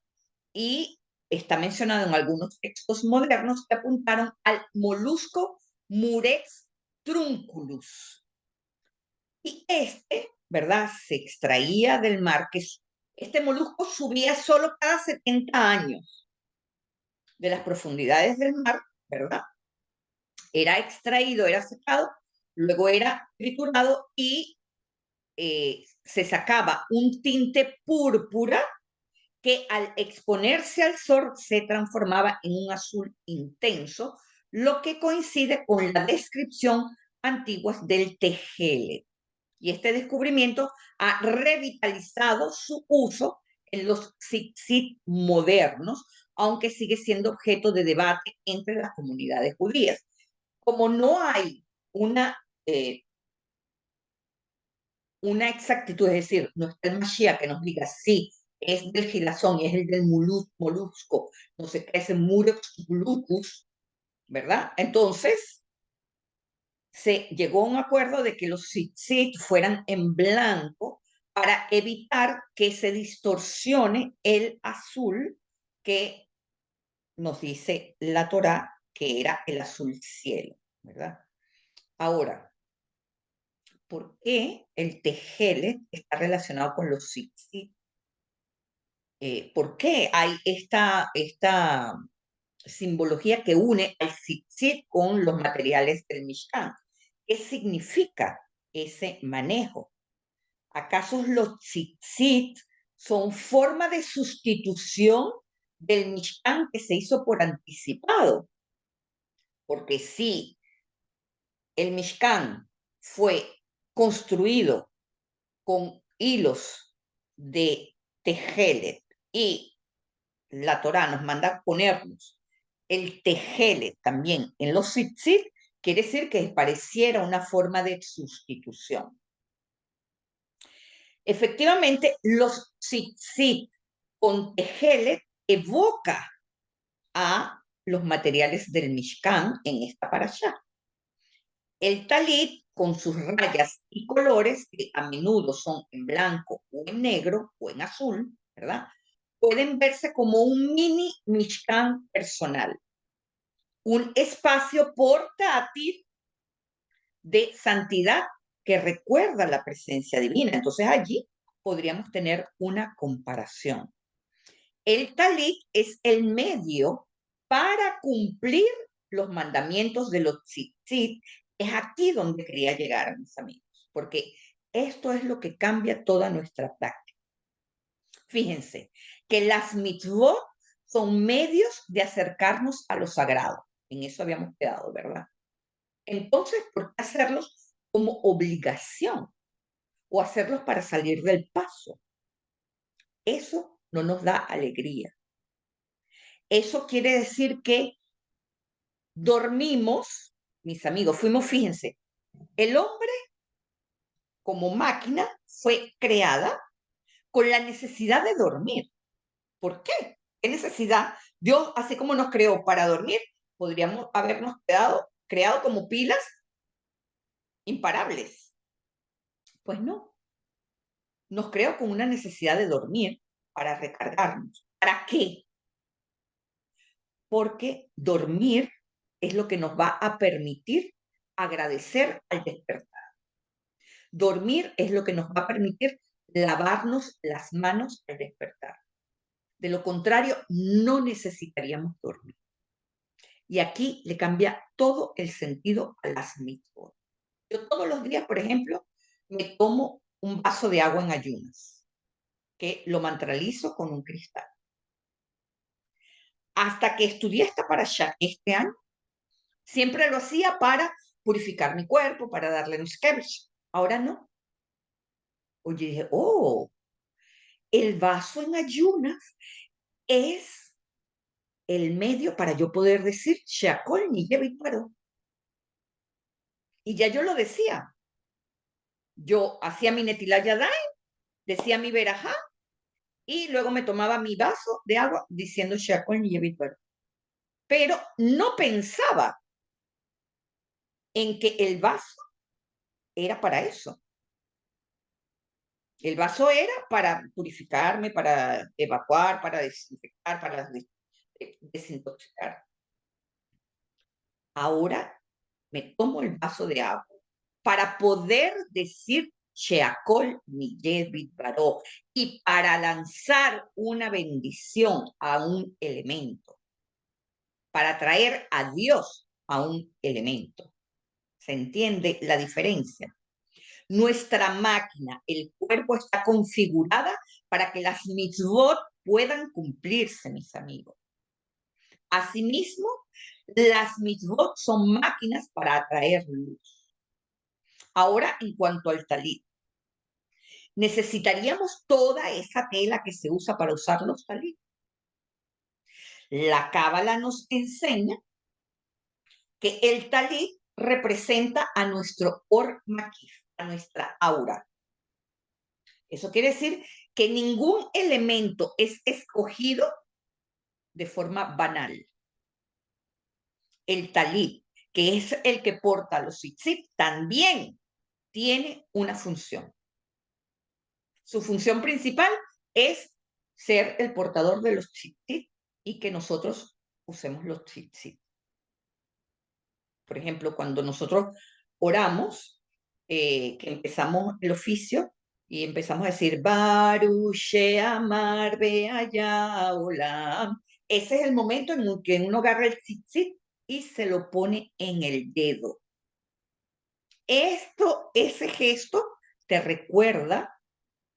y está mencionado en algunos textos modernos que apuntaron al molusco Murex trunculus. Y ¿verdad? Se extraía del mar, que este molusco subía solo cada 70 años de las profundidades del mar, ¿verdad? Era extraído, era secado, luego era triturado y se sacaba un tinte púrpura que al exponerse al sol se transformaba en un azul intenso, lo que coincide con la descripción antigua del tejele. Y este descubrimiento ha revitalizado su uso en los tzitzit modernos, aunque sigue siendo objeto de debate entre las comunidades judías. Como no hay eh, una exactitud, es decir, no está el Mashiach que nos diga sí, es del gilazón y es el del molusco, no sé qué es el Murex glucus, ¿verdad? Entonces, se llegó a un acuerdo de que los tzitzit fueran en blanco para evitar que se distorsione el azul que nos dice la Torá que era el azul cielo, ¿verdad? Ahora, ¿por qué el tejele está relacionado con los tzitzit? ¿Por qué hay esta simbología que une al tzitzit con los materiales del Mishkan? ¿Qué significa ese manejo? ¿Acaso los tzitzit son forma de sustitución del Mishkan que se hizo por anticipado? Porque si el Mishkan fue construido con hilos de tejelet y la Torá nos manda ponernos el tejelet también en los tzitzit, quiere decir que pareciera una forma de sustitución. Efectivamente, los tzitzit con tejelet evoca a los materiales del Mishkan en esta parashá. El talit, con sus rayas y colores, que a menudo son en blanco o en negro o en azul, ¿verdad? Pueden verse como un mini Mishkan personal, un espacio portátil de santidad que recuerda la presencia divina. Entonces allí podríamos tener una comparación. El talit es el medio para cumplir los mandamientos de los tzitzit. Es aquí donde quería llegar, mis amigos, porque esto es lo que cambia toda nuestra práctica. Fíjense que las mitzvot son medios de acercarnos a lo sagrado. En eso habíamos quedado, ¿verdad? Entonces, ¿por qué hacerlos como obligación o hacerlos para salir del paso? Eso no nos da alegría. Eso quiere decir que dormimos, mis amigos, fíjense, el hombre como máquina fue creada con la necesidad de dormir. ¿Por qué? ¿Qué necesidad? Dios, así como nos creó para dormir, podríamos habernos creado como pilas imparables. Pues no, nos creó con una necesidad de dormir para recargarnos. ¿Para qué? Porque dormir es lo que nos va a permitir agradecer al despertar. Dormir es lo que nos va a permitir lavarnos las manos al despertar. De lo contrario, no necesitaríamos dormir. Y aquí le cambia todo el sentido a las mitzvot. Yo todos los días, por ejemplo, me tomo un vaso de agua en ayunas, que lo mantralizo con un cristal. Hasta que estudié esta parashá este año, siempre lo hacía para purificar mi cuerpo, para darle un sketch. Ahora no. Oye, dije, oh, el vaso en ayunas es el medio para yo poder decir Shakol ni Yevit Paró. Y ya yo lo decía. Yo hacía mi Netilat Yadayim, decía mi verajá, y luego me tomaba mi vaso de agua diciendo Shakol ni Yevit Paró. Pero no pensaba en que el vaso era para eso. El vaso era para purificarme, para evacuar, para desinfectar, para desintoxicar. Ahora me tomo el vaso de agua para poder decir Sheakol Miyevit Baró y para lanzar una bendición a un elemento, para traer a Dios a un elemento. ¿Se entiende la diferencia? Nuestra máquina, el cuerpo está configurada para que las mitzvot puedan cumplirse, mis amigos. Asimismo, las mitzvot son máquinas para atraer luz. Ahora, en cuanto al talit, necesitaríamos toda esa tela que se usa para usar los talit. La Cábala nos enseña que el talit representa a nuestro or makif, a nuestra aura. Eso quiere decir que ningún elemento es escogido de forma banal. El talit, que es el que porta los tzitzit, también tiene una función. Su función principal es ser el portador de los tzitzit y que nosotros usemos los tzitzit. Por ejemplo, cuando nosotros oramos, que empezamos el oficio y empezamos a decir Baruch She'amar Be'aya Olam. Ese es el momento en el que uno agarra el tzitzit y se lo pone en el dedo. Ese gesto te recuerda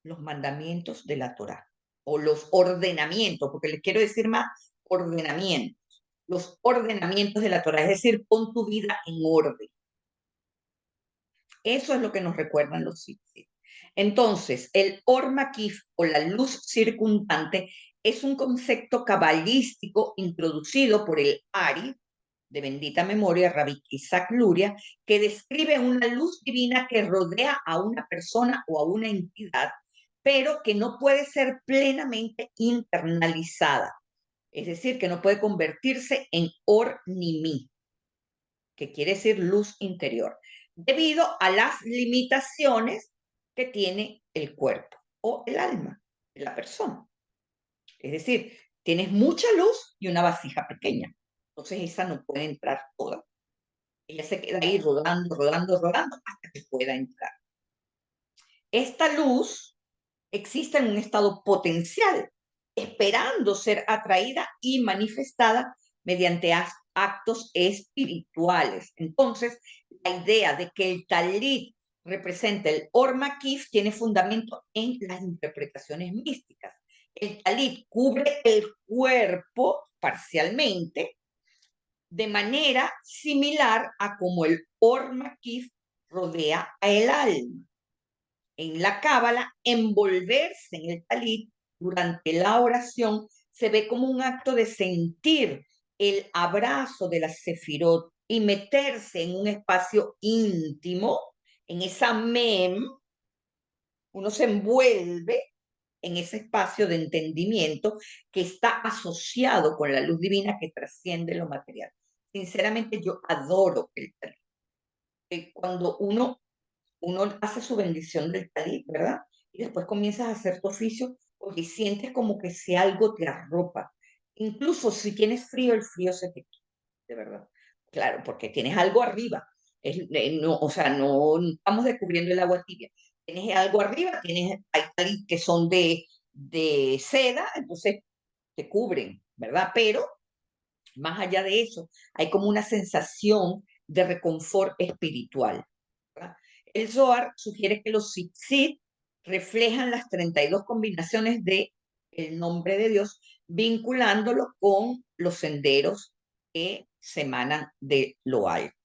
los mandamientos de la Torá o los ordenamientos, porque les quiero decir más ordenamientos, los ordenamientos de la Torá, es decir, pon tu vida en orden. Eso es lo que nos recuerdan los tzitzit. Entonces, el Or Makif o la luz circundante es un concepto cabalístico introducido por el Ari, de bendita memoria, Rabbi Isaac Luria, que describe una luz divina que rodea a una persona o a una entidad, pero que no puede ser plenamente internalizada. Es decir, que no puede convertirse en Or Nimi, que quiere decir luz interior, debido a las limitaciones que tiene el cuerpo o el alma de la persona. Es decir, tienes mucha luz y una vasija pequeña. Entonces esa no puede entrar toda. Ella se queda ahí rodando, rodando, rodando hasta que pueda entrar. Esta luz existe en un estado potencial, esperando ser atraída y manifestada mediante actos espirituales. Entonces, la idea de que el talit representa el Or Makif tiene fundamento en las interpretaciones místicas. El talit cubre el cuerpo parcialmente, de manera similar a como el Or Makif rodea a el alma. En la cábala, envolverse en el talit durante la oración se ve como un acto de sentir el abrazo de la sefirot y meterse en un espacio íntimo, en esa uno se envuelve en ese espacio de entendimiento que está asociado con la luz divina que trasciende lo material. Sinceramente, yo adoro el talit. Cuando uno hace su bendición del talit, ¿verdad? Y después comienzas a hacer tu oficio porque sientes como que si algo te arropa. Incluso si tienes frío, el frío se te quita, de verdad. Claro, porque tienes algo arriba. No, o sea, no estamos descubriendo el agua tibia. Tienes algo arriba, hay talit que son de seda, entonces te cubren, ¿verdad? Pero más allá de eso, hay como una sensación de reconfort espiritual, ¿verdad? El Zohar sugiere que los tzitzit reflejan las 32 combinaciones de el nombre de Dios, vinculándolo con los senderos que se emanan de lo alto.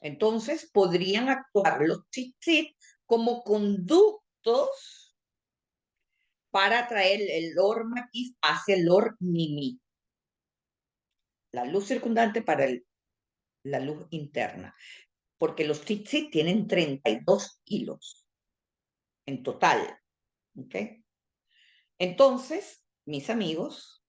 Entonces, podrían actuar los tzitzit como conductos para traer el Or Makif hacia el Or Mimi, la luz circundante para la luz interna, porque los tzitzit tienen 32 hilos en total, ¿ok? Entonces, mis amigos,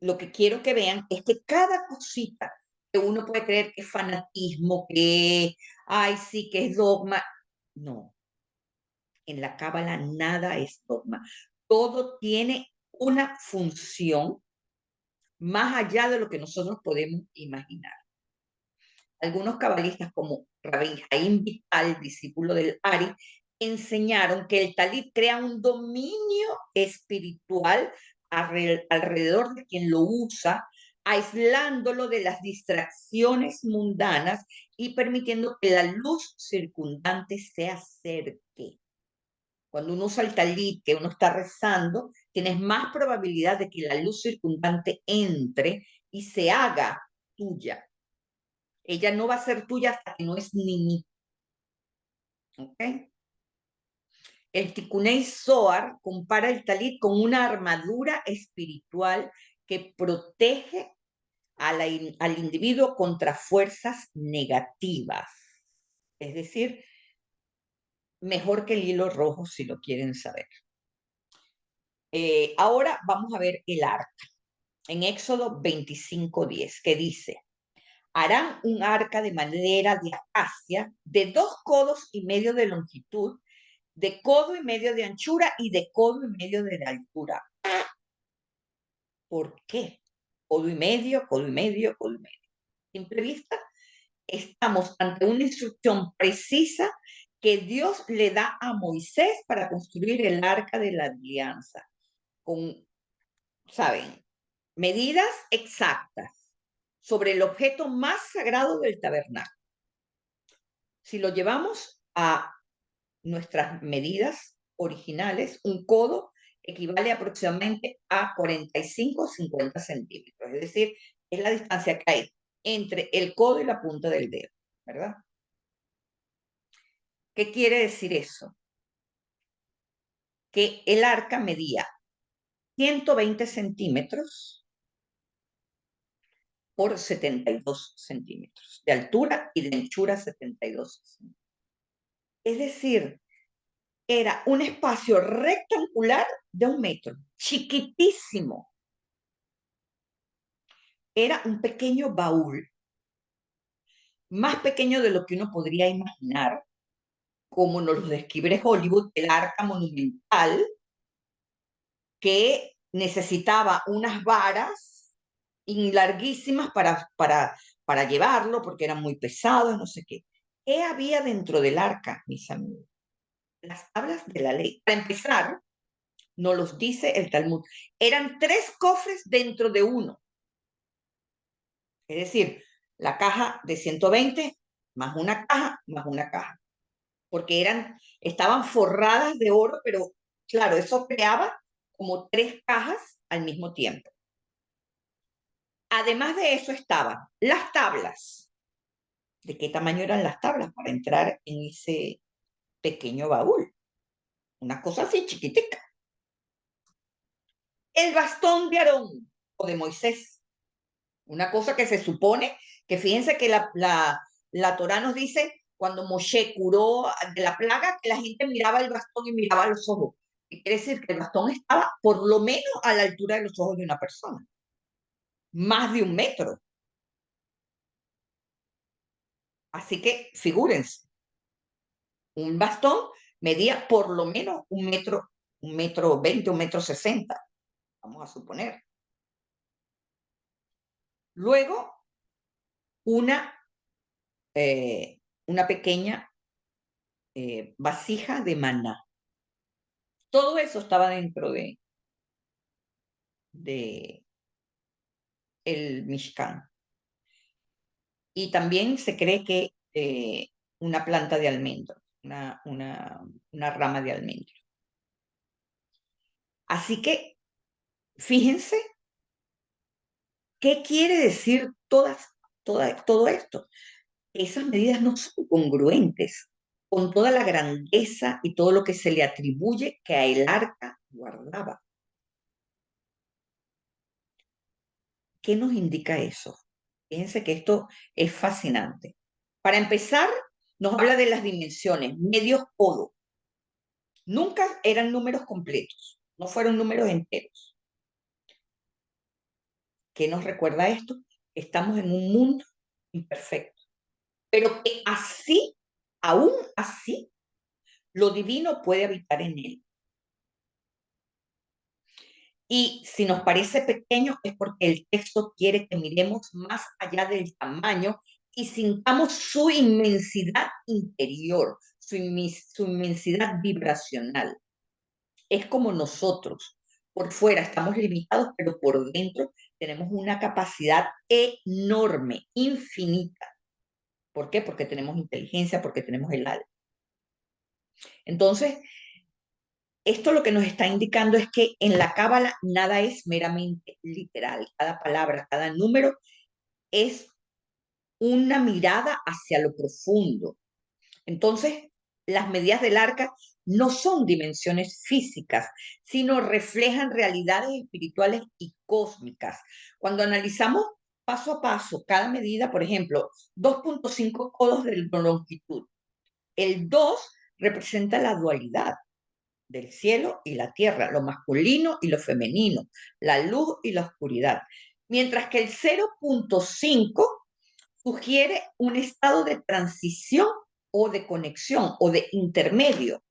lo que quiero que vean es que cada cosita que uno puede creer que es fanatismo, que, ay, sí, que es dogma, no, en la cábala nada es dogma. Todo tiene una función más allá de lo que nosotros podemos imaginar. Algunos cabalistas como Rabbi Jaim Vital, discípulo del Ari, enseñaron que el talit crea un dominio espiritual alrededor de quien lo usa, aislándolo de las distracciones mundanas y permitiendo que la luz circundante se acerque. Cuando uno usa el talit, que uno está rezando, tienes más probabilidad de que la luz circundante entre y se haga tuya. Ella no va a ser tuya hasta que no es niñita. ¿Ok? El Tikunei Zohar compara el talit con una armadura espiritual que protege al individuo contra fuerzas negativas. Es decir, mejor que el hilo rojo si lo quieren saber. Ahora vamos a ver el arca en Éxodo 25:10, que dice: harán un arca de madera de acacia de 2,5 codos de longitud, de 1,5 codos de anchura y de 1,5 codos de altura. ¿Por qué? 1,5 codos, 1,5 codos, 1,5 codos. Simple vista, estamos ante una instrucción precisa que Dios le da a Moisés para construir el arca de la alianza, con, ¿saben? Medidas exactas sobre el objeto más sagrado del tabernáculo. Si lo llevamos a nuestras medidas originales, un codo equivale aproximadamente a 45 o 50 centímetros, es decir, es la distancia que hay entre el codo y la punta del dedo, ¿verdad? ¿Qué quiere decir eso? Que el arca medía 120 centímetros por 72 centímetros, de altura y de anchura 72 centímetros. Es decir, era un espacio rectangular de 1 metro, chiquitísimo. Era un pequeño baúl, más pequeño de lo que uno podría imaginar, como nos lo describe Hollywood, el arca monumental, que necesitaba unas varas larguísimas para llevarlo, porque eran muy pesados, no sé qué. ¿Qué había dentro del arca, mis amigos? Las tablas de la ley. Para empezar, nos los dice el Talmud. Eran 3 cofres dentro de uno. Es decir, la caja de 120 más una caja más una caja. Porque estaban forradas de oro, pero claro, eso creaba como 3 cajas al mismo tiempo. Además de eso estaban las tablas. ¿De qué tamaño eran las tablas para entrar en ese pequeño baúl? Una cosa así chiquitica. El bastón de Aarón o de Moisés. Una cosa que se supone que fíjense que la Torá nos dice cuando Moshe curó de la plaga que la gente miraba el bastón y miraba los ojos. Y quiere decir que el bastón estaba por lo menos a la altura de los ojos de una persona. Más de 1 metro. Así que figúrense, un bastón medía por lo menos 1 metro, 1,20 m, 1,60 m, vamos a suponer. Luego, una, una pequeña vasija de maná. Todo eso estaba dentro de el Mishkan. Y también se cree que una planta de almendro, una rama de almendro. Así que, fíjense, ¿qué quiere decir todo esto? Esas medidas no son congruentes con toda la grandeza y todo lo que se le atribuye que a el arca guardaba. ¿Qué nos indica eso? Fíjense que esto es fascinante. Para empezar, nos habla de las dimensiones, medios codo. Nunca eran números completos, no fueron números enteros. ¿Qué nos recuerda esto? Estamos en un mundo imperfecto, pero que así, aún así, lo divino puede habitar en él. Y si nos parece pequeño es porque el texto quiere que miremos más allá del tamaño y sintamos su inmensidad interior, su inmensidad vibracional. Es como nosotros. Por fuera estamos limitados, pero por dentro tenemos una capacidad enorme, infinita. ¿Por qué? Porque tenemos inteligencia, porque tenemos el alma. Entonces, esto lo que nos está indicando es que en la Cábala nada es meramente literal. Cada palabra, cada número es una mirada hacia lo profundo. Entonces, las medidas del arca no son dimensiones físicas, sino reflejan realidades espirituales y cósmicas. Cuando analizamos paso a paso cada medida, por ejemplo, 2,5 codos de longitud. El 2 representa la dualidad del cielo y la tierra, lo masculino y lo femenino, la luz y la oscuridad. Mientras que el 0,5 sugiere un estado de transición o de conexión o de intermedio.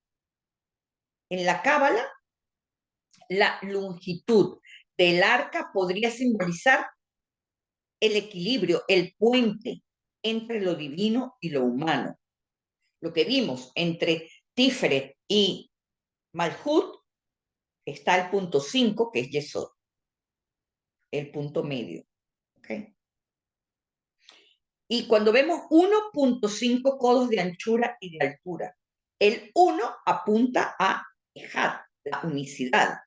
En la Cábala, la longitud del arca podría simbolizar el equilibrio, el puente entre lo divino y lo humano. Lo que vimos entre Tiferet y Malhut está el punto 5, que es Yesod, el punto medio. ¿Okay? Y cuando vemos 1,5 codos de anchura y de altura, el 1 apunta a Ejad, la unicidad.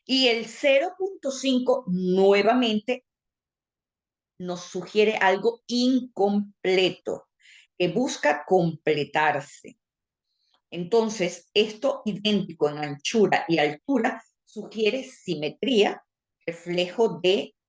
Y el 0,5 nuevamente nos sugiere algo incompleto, que busca completarse. Entonces, esto idéntico en anchura y altura sugiere simetría, reflejo de